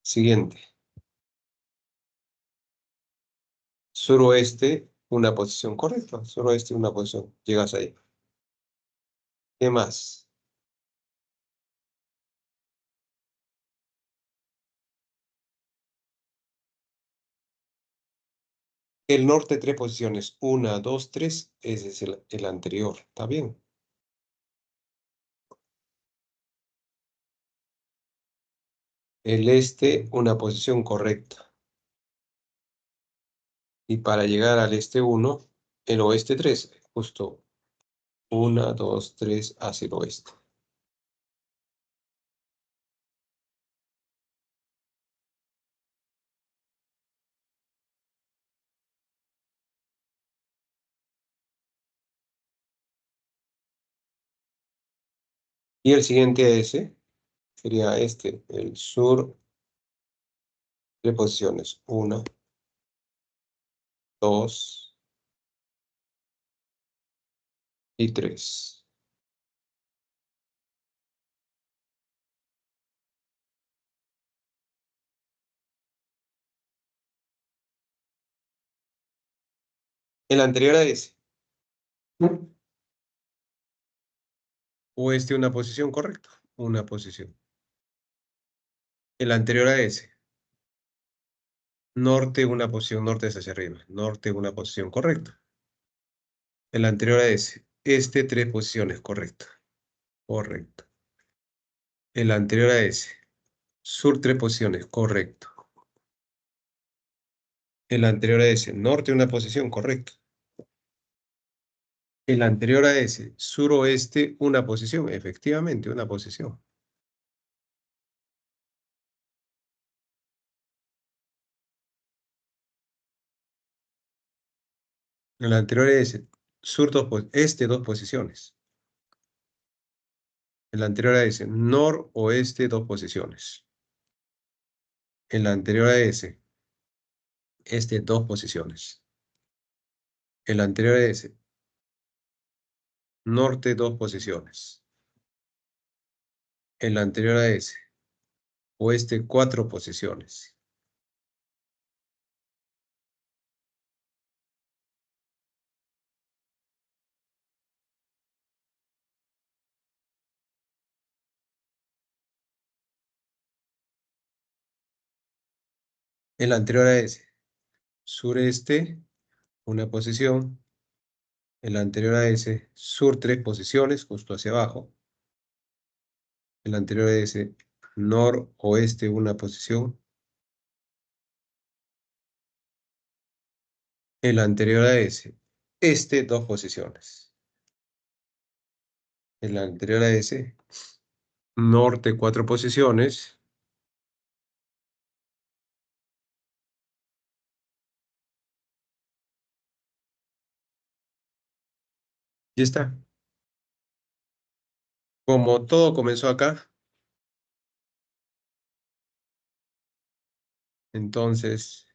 Siguiente. Suroeste, 1 posición. Correcto. Suroeste, 1 posición. Llegas ahí. ¿Qué más? El norte, 3 posiciones. 1, 2, 3. Ese es el anterior. ¿Está bien? El este, 1 posición correcta. Y para llegar al este 1, el oeste 3. Justo 1, 2, 3 hacia el oeste. Y el siguiente a ese sería este, el sur, 3 posiciones. 1, 2 y 3. El anterior a ese. Oeste una posición, correcto. Una posición. El anterior a ese. Norte una posición, norte es hacia arriba. Norte una posición, correcto. El anterior a ese. Este 3 posiciones, correcto. Correcto. El anterior a ese. Sur 3 posiciones, correcto. El anterior a ese. Norte una posición, correcto. El anterior a ese. Suroeste una posición, efectivamente, una posición. El anterior a ese. Este 2 posiciones. El anterior a ese. Noroeste 2 posiciones. El anterior a ese. Este 2 posiciones. El anterior a ese. Norte 2 posiciones. El anterior a ese. Oeste 4 posiciones. El anterior a ese. Sureste, una posición. El anterior a ese. Sur 3 posiciones, justo hacia abajo. El anterior a ese. Noroeste, una posición. El anterior a ese. Este, 2 posiciones. El anterior a ese. Norte, 4 posiciones. Y está. Como todo comenzó acá, entonces,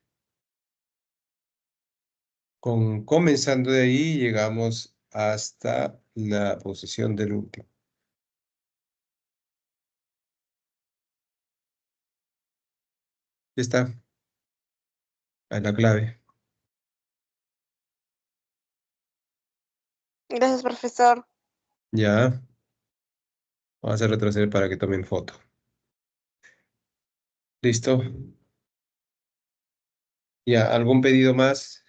comenzando de ahí, llegamos hasta la posición del último. Ya está. Ahí la clave. Gracias, profesor. Ya. Vamos a retroceder para que tomen foto. ¿Listo? Ya, ¿algún pedido más?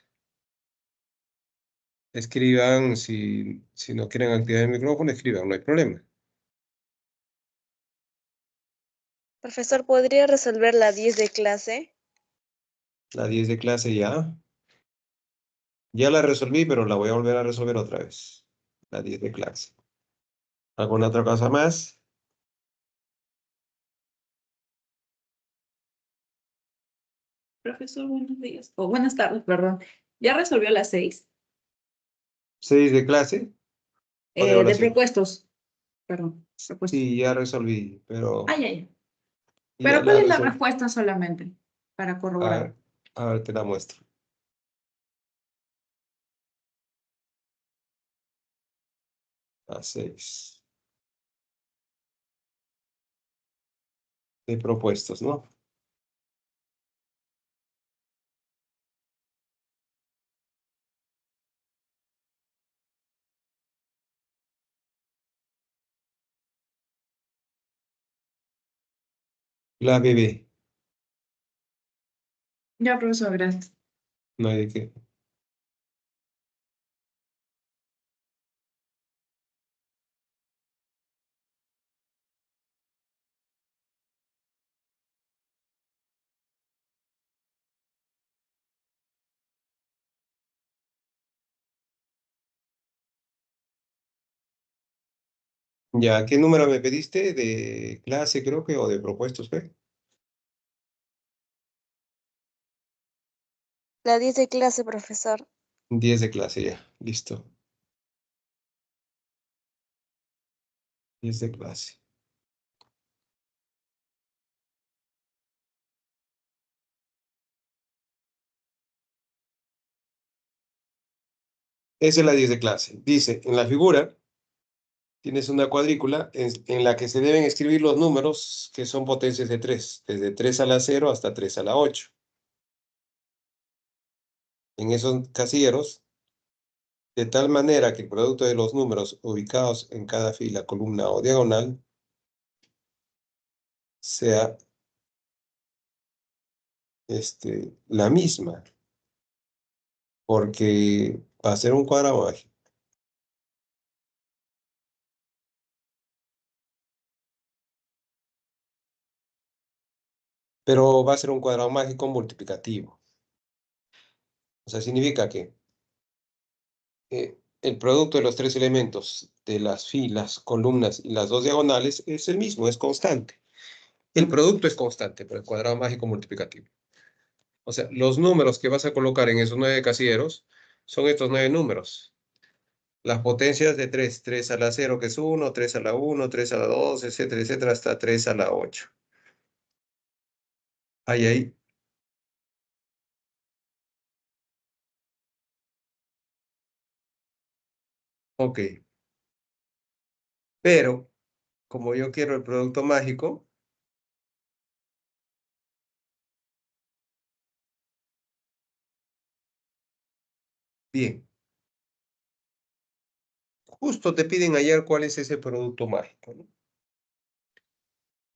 Escriban, si no quieren activar el micrófono, escriban, no hay problema. Profesor, ¿podría resolver la 10 de clase? La 10 de clase ya. Ya la resolví, pero la voy a volver a resolver otra vez. La 10 de clase. ¿Alguna otra cosa más? Profesor, buenos días. O buenas tardes, perdón. ¿Ya resolvió las 6? 6 de clase. ¿O de De evaluación? propuestos. Perdón. Propuestos. Sí, ya resolví, pero Ah, ya. ya Pero ¿cuál la es la resolví. respuesta solamente? Para corroborar. A ver, te la muestro. A 6. De propuestos, ¿no? La bebé. Ya, profesor, gracias. No hay de qué. Ya, ¿qué número me pediste? ¿De clase, creo que, o de propuestos, P? La 10 de clase, profesor. 10 de clase, ya. Listo. 10 de clase. Esa es la 10 de clase. Dice, en la figura tienes una cuadrícula en la que se deben escribir los números que son potencias de 3, desde 3 a la 0 hasta 3 a la 8. En esos casilleros de tal manera que el producto de los números ubicados en cada fila, columna o diagonal sea la misma, porque va a ser un cuadrado mágico. Pero va a ser un cuadrado mágico multiplicativo. O sea, significa que el producto de los tres elementos de las filas, columnas y las dos diagonales es el mismo, es constante. El producto es constante, pero el cuadrado mágico multiplicativo. O sea, los números que vas a colocar en esos 9 casilleros son estos 9 números. Las potencias de 3, 3 a la 0 que es 1, 3 a la 1, 3 a la 2, etcétera, etcétera, hasta 3 a la 8. Ahí. Ok. Pero, como yo quiero el producto mágico, bien, justo te piden hallar cuál es ese producto mágico, ¿no?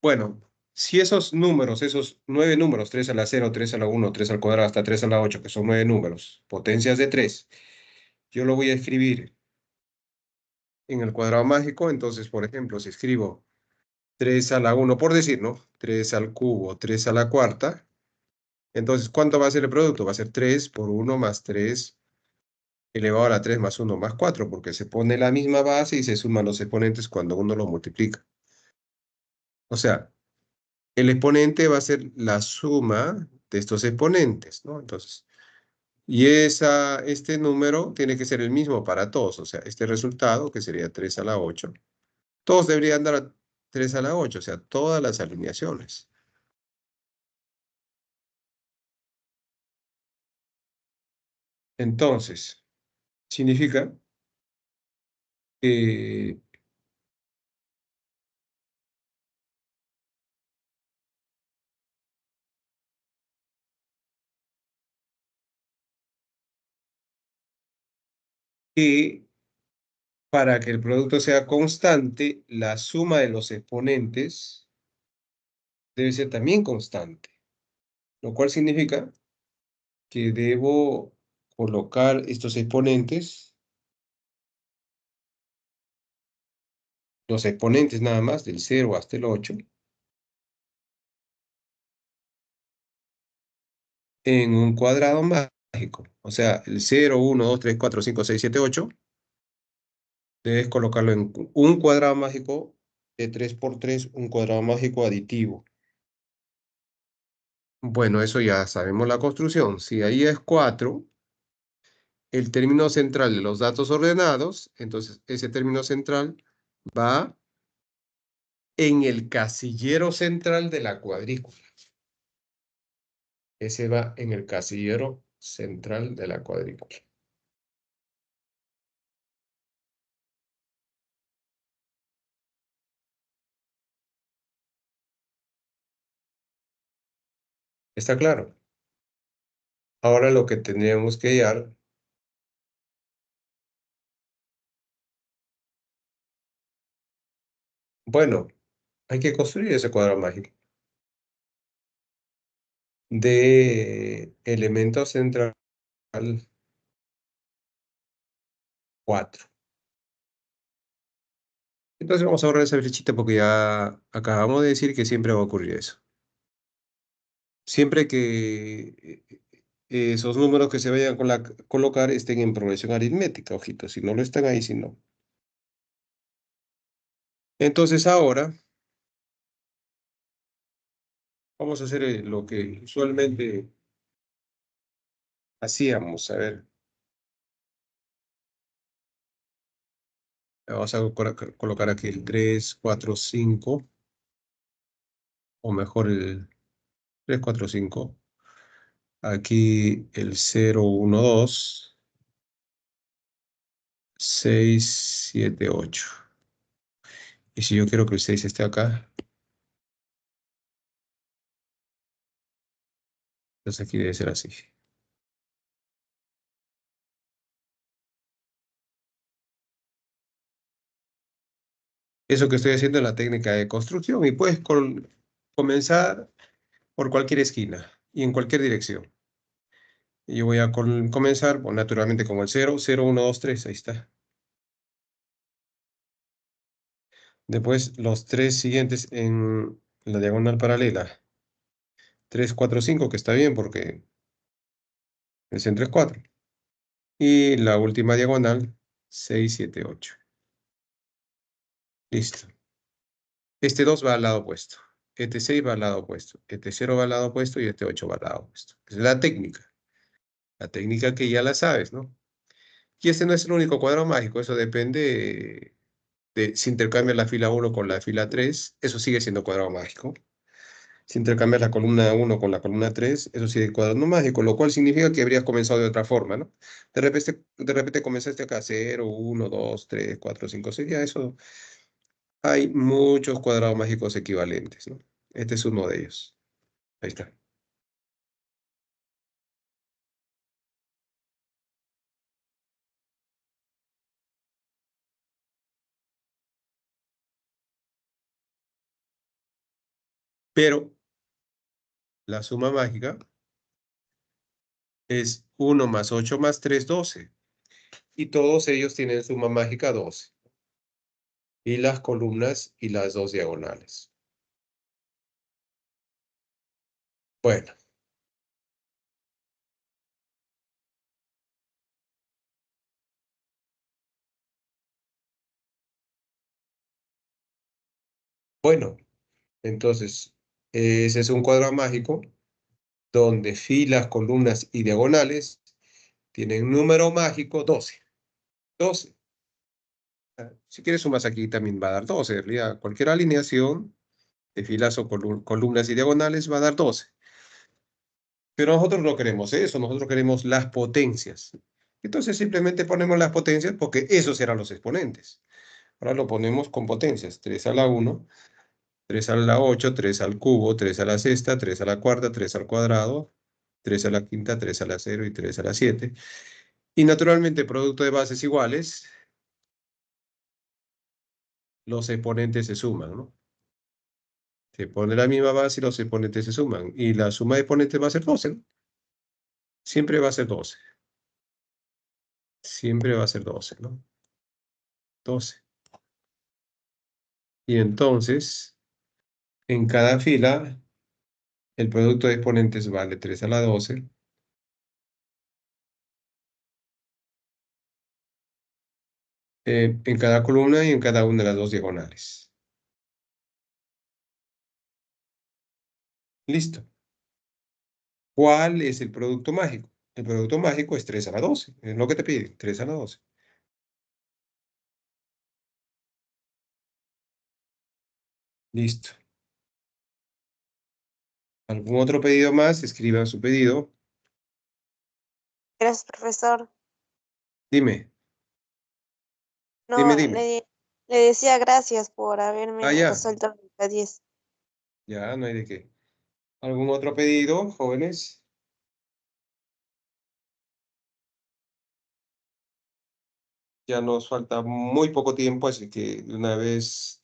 Bueno, si esos números, esos 9 números, 3 a la 0, 3 a la 1, 3 al cuadrado, hasta 3 a la 8, que son 9 números, potencias de 3, yo lo voy a escribir en el cuadrado mágico. Entonces, por ejemplo, si escribo 3 a la 1, por decir, ¿no? 3 al cubo, 3 a la cuarta. Entonces, ¿cuánto va a ser el producto? Va a ser 3 por 1 más 3 elevado a la 3 más 1 más 4, porque se pone la misma base y se suman los exponentes cuando uno lo multiplica. O sea, el exponente va a ser la suma de estos exponentes, ¿no? Entonces, y este número tiene que ser el mismo para todos. O sea, este resultado, que sería 3 a la 8, todos deberían dar a 3 a la 8, o sea, todas las alineaciones. Entonces, significa que que para que el producto sea constante, la suma de los exponentes debe ser también constante, lo cual significa que debo colocar estos exponentes, los exponentes nada más, del 0 hasta el 8, en un cuadrado mágico. O sea, el 0, 1, 2, 3, 4, 5, 6, 7, 8, debes colocarlo en un cuadrado mágico de 3 por 3, un cuadrado mágico aditivo. Bueno, eso ya sabemos la construcción. Si ahí es 4, el término central de los datos ordenados, entonces ese término central va en el casillero central de la cuadrícula. Ese va en el casillero central de la cuadrícula. ¿Está claro? Ahora lo que tendríamos que hallar, bueno, hay que construir ese cuadrado mágico de elemento central 4. Entonces vamos a borrar esa flechita porque ya acabamos de decir que siempre va a ocurrir eso. Siempre que esos números que se vayan a colocar estén en progresión aritmética, ojito, si no lo están ahí, si no. Entonces ahora vamos a hacer lo que usualmente hacíamos. A ver, vamos a colocar aquí el 3, 4, 5, o mejor el 3, 4, 5. Aquí el 0, 1, 2, 6, 7, 8. Y si yo quiero que el 6 esté acá, entonces aquí debe ser así. Eso que estoy haciendo es la técnica de construcción y puedes comenzar por cualquier esquina y en cualquier dirección. Y yo voy a comenzar, bueno, naturalmente con el 0, 0, 1, 2, 3, ahí está. Después los tres siguientes en la diagonal paralela. 3, 4, 5, que está bien porque el centro es 4. Y la última diagonal, 6, 7, 8. Listo. Este 2 va al lado opuesto. Este 6 va al lado opuesto. Este 0 va al lado opuesto y este 8 va al lado opuesto. Esa es la técnica. La técnica que ya la sabes, ¿no? Y este no es el único cuadrado mágico. Eso depende de si intercambias la fila 1 con la fila 3. Eso sigue siendo cuadrado mágico. Si intercambias la columna 1 con la columna 3, eso sigue cuadrado mágico, lo cual significa que habrías comenzado de otra forma, ¿no? De repente comenzaste acá 0, 1, 2, 3, 4, 5, 6. Ya eso. Hay muchos cuadrados mágicos equivalentes, ¿no? Este es uno de ellos. Ahí está. Pero la suma mágica es 1 más 8 más 3, 12. Y todos ellos tienen suma mágica 12. Y las columnas y las dos diagonales. Bueno. Bueno, entonces, ese es un cuadrado mágico donde filas, columnas y diagonales tienen número mágico 12. 12. Si quieres sumas aquí también va a dar 12. En realidad, cualquier alineación de filas o columnas y diagonales va a dar 12. Pero nosotros no queremos eso, nosotros queremos las potencias. Entonces simplemente ponemos las potencias porque esos serán los exponentes. Ahora lo ponemos con potencias. 3 a la 1, 3 a la 8, 3 al cubo, 3 a la sexta, 3 a la cuarta, 3 al cuadrado, 3 a la quinta, 3 a la 0 y 3 a la 7. Y naturalmente, producto de bases iguales, los exponentes se suman, ¿no? Se pone la misma base y los exponentes se suman. Y la suma de exponentes va a ser 12, ¿no? Siempre va a ser 12. Siempre va a ser 12, ¿no? 12. Y entonces, en cada fila, el producto de exponentes vale 3 a la 12. En cada columna y en cada una de las dos diagonales. Listo. ¿Cuál es el producto mágico? El producto mágico es 3 a la 12. Es lo que te pide, 3 a la 12. Listo. ¿Algún otro pedido más? Escriban su pedido. Gracias, profesor. Dime, No, dime. le decía gracias por haberme Ya. resuelto la 10. Ya, no hay de qué. ¿Algún otro pedido, jóvenes? Ya nos falta muy poco tiempo, así que de una vez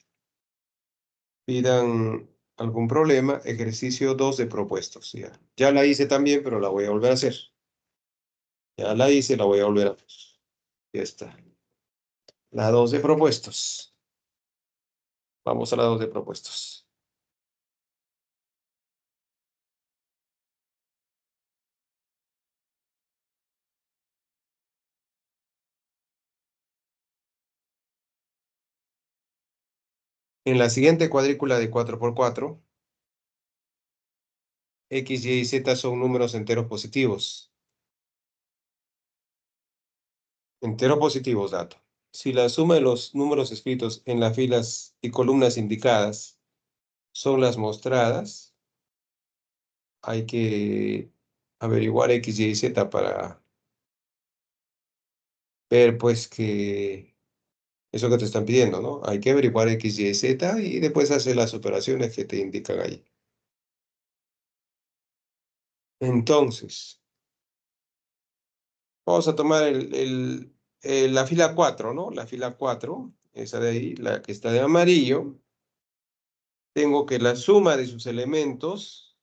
pidan algún problema. Ejercicio 2 de propuestos. Ya la hice también, pero la voy a volver a hacer. Ya la hice, la voy a volver a hacer. Ya está. La 2 de propuestos. Vamos a la 2 de propuestos. En la siguiente cuadrícula de 4×4, X, Y y Z son números enteros positivos. Enteros positivos, dato. Si la suma de los números escritos en las filas y columnas indicadas son las mostradas, hay que averiguar X, Y y Z para ver, pues, que eso que te están pidiendo, ¿no? Hay que averiguar X, Y, Z y después hacer las operaciones que te indican ahí. Entonces, vamos a tomar la fila 4, ¿no? La fila 4, esa de ahí, la que está de amarillo, tengo que la suma de sus elementos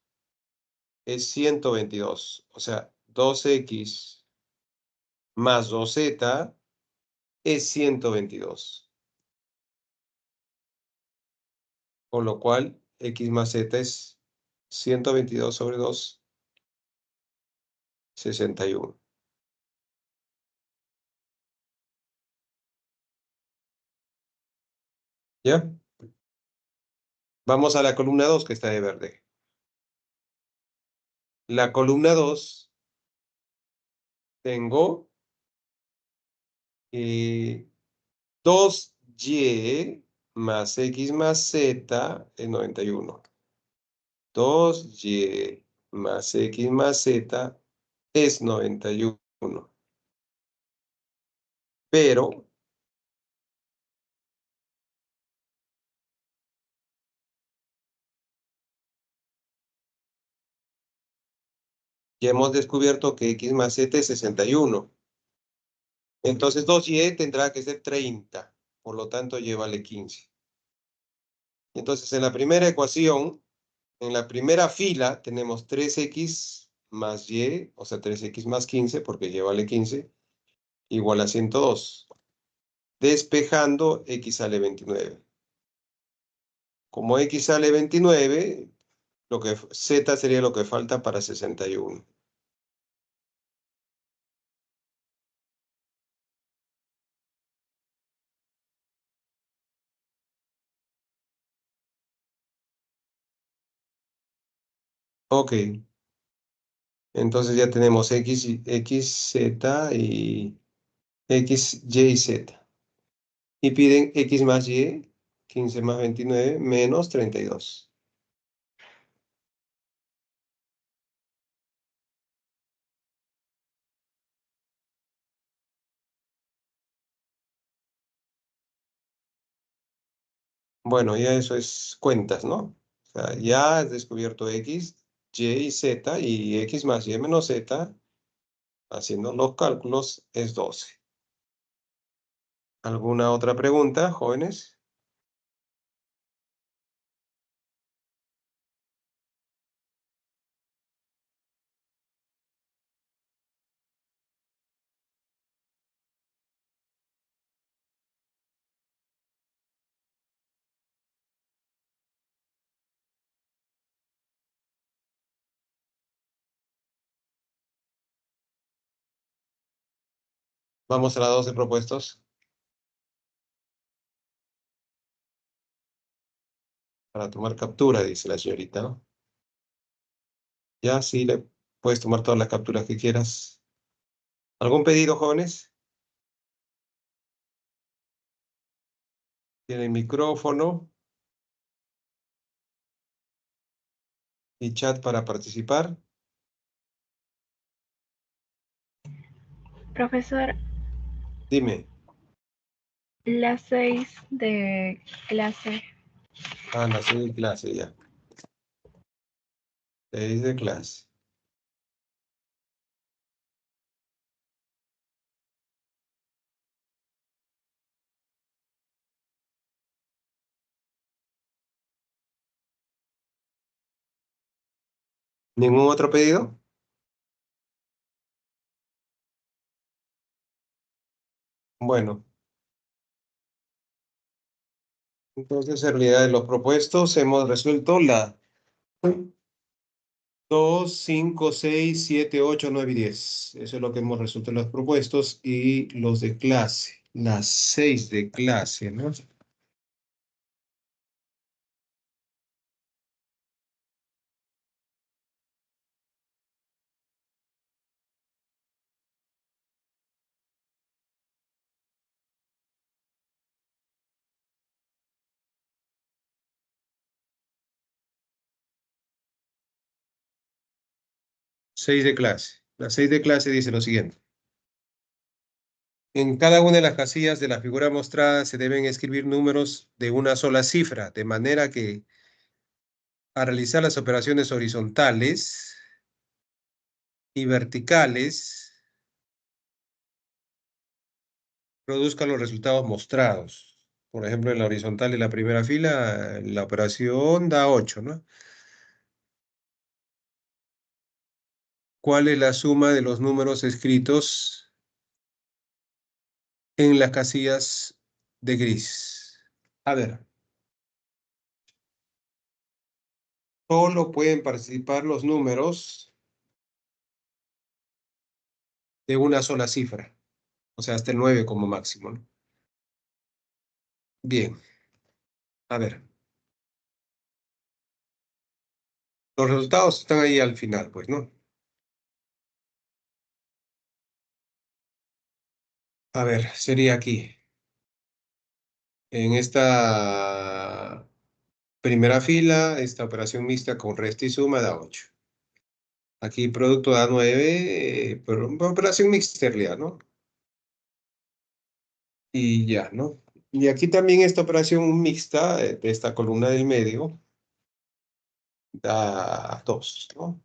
es 122. O sea, 2x más 2z es 122. Con lo cual, x más z es 122 sobre 2, 61. ¿Ya? Vamos a la columna 2 que está de verde. La columna 2 tengo 2y más x más z es 91. 2y más x más z es 91. Pero ya hemos descubierto que x más z es 61. Entonces 2y tendrá que ser 30. Por lo tanto, y vale 15. Entonces, en la primera ecuación, en la primera fila, tenemos 3x más y, o sea, 3x más 15, porque y vale 15, igual a 102. Despejando, x sale 29. Como x sale 29, z sería lo que falta para 61. Ok. Entonces ya tenemos x, z y x, y, z. Y piden x más y, 15 más 29, menos 32. Bueno, ya eso es cuentas, ¿no? O sea, ya has descubierto x, y, z, y x más y menos z, haciendo los cálculos, es 12. ¿Alguna otra pregunta, jóvenes? Vamos a la 12 propuestos. Para tomar captura, dice la señorita, ¿no? Ya, sí, le puedes tomar todas las capturas que quieras. ¿Algún pedido, jóvenes? Tienen micrófono y chat para participar. Profesor, Dime. las 6 de clase. Ah, la 6 de clase, ya. 6 de clase. ¿Ningún otro pedido? Bueno. Entonces, en realidad de los propuestos hemos resuelto la 2, 5, 6, 7, 8, 9 y 10. Eso es lo que hemos resuelto en los propuestos y los de clase. Las 6 de clase, ¿no? Seis de clase. La 6 de clase dice lo siguiente. En cada una de las casillas de la figura mostrada se deben escribir números de una sola cifra, de manera que al realizar las operaciones horizontales y verticales produzcan los resultados mostrados. Por ejemplo, en la horizontal de la primera fila, la operación da 8, ¿no? ¿Cuál es la suma de los números escritos en las casillas de gris? A ver. Solo pueden participar los números de una sola cifra. O sea, hasta el 9 como máximo, ¿no? Bien. A ver. Los resultados están ahí al final, pues, ¿no? A ver, sería aquí. En esta primera fila, esta operación mixta con resta y suma da 8. Aquí producto da 9, pero operación mixta en realidad, ¿no? Y ya, ¿no? Y aquí también esta operación mixta de esta columna del medio da 2, ¿no?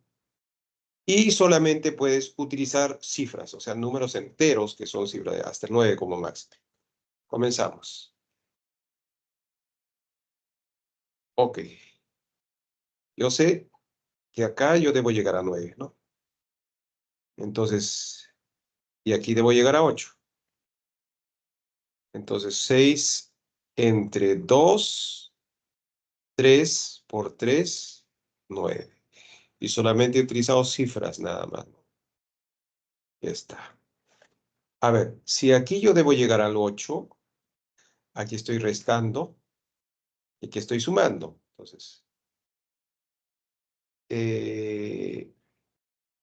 Y solamente puedes utilizar cifras, o sea, números enteros que son cifras de hasta el 9 como máximo. Comenzamos. Ok. Yo sé que acá yo debo llegar a 9, ¿no? Entonces, y aquí debo llegar a 8. Entonces, 6 entre 2, 3 por 3, 9. Y solamente he utilizado cifras nada más, ¿no? Ya está. A ver, si aquí yo debo llegar al 8, aquí estoy restando y aquí estoy sumando. Entonces,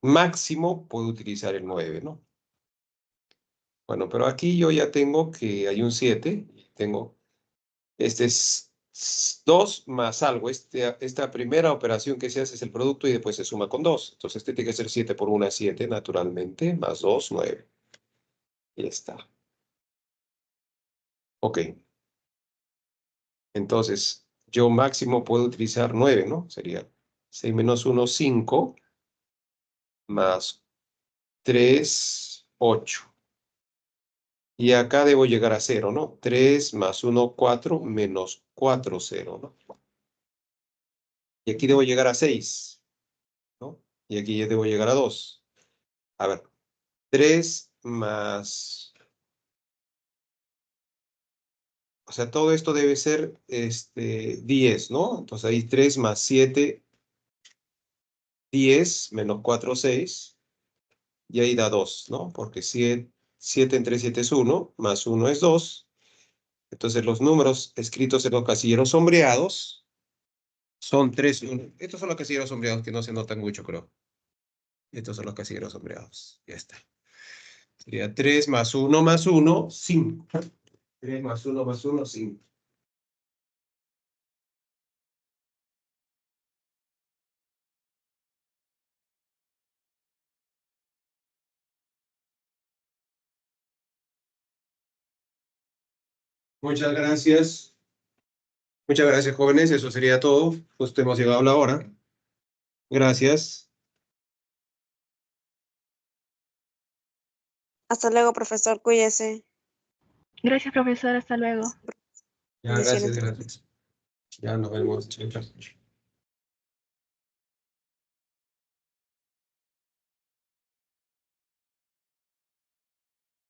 máximo puedo utilizar el 9, ¿no? Bueno, pero aquí yo ya tengo que hay un 7. Tengo, este es 2 más algo. Esta primera operación que se hace es el producto y después se suma con 2. Entonces este tiene que ser 7 por 1 es 7, naturalmente, más 2, 9. Y ya está. Ok. Entonces, yo máximo puedo utilizar 9, ¿no? Sería 6 menos 1, 5, más 3, 8. Y acá debo llegar a 0, ¿no? 3 más 1, 4, menos 4, 0, ¿no? Y aquí debo llegar a 6, ¿no? Y aquí ya debo llegar a 2. A ver, 3 más... O sea, todo esto debe ser 10, ¿no? Entonces ahí 3 más 7, 10, menos 4, 6. Y ahí da 2, ¿no? Porque 7 entre 7 es 1, más 1 es 2. Entonces los números escritos en los casilleros sombreados son 3 y 1. Estos son los casilleros sombreados que no se notan mucho, creo. Estos son los casilleros sombreados. Ya está. Sería 3 más 1 más 1, 5. 3 más 1 más 1, 5. Muchas gracias. Muchas gracias, jóvenes. Eso sería todo. Justo hemos llegado a la hora. Gracias. Hasta luego, profesor. Cuídese. Gracias, profesor. Hasta luego. Ya, Bendiciones. gracias. Ya nos vemos. Chao, chao.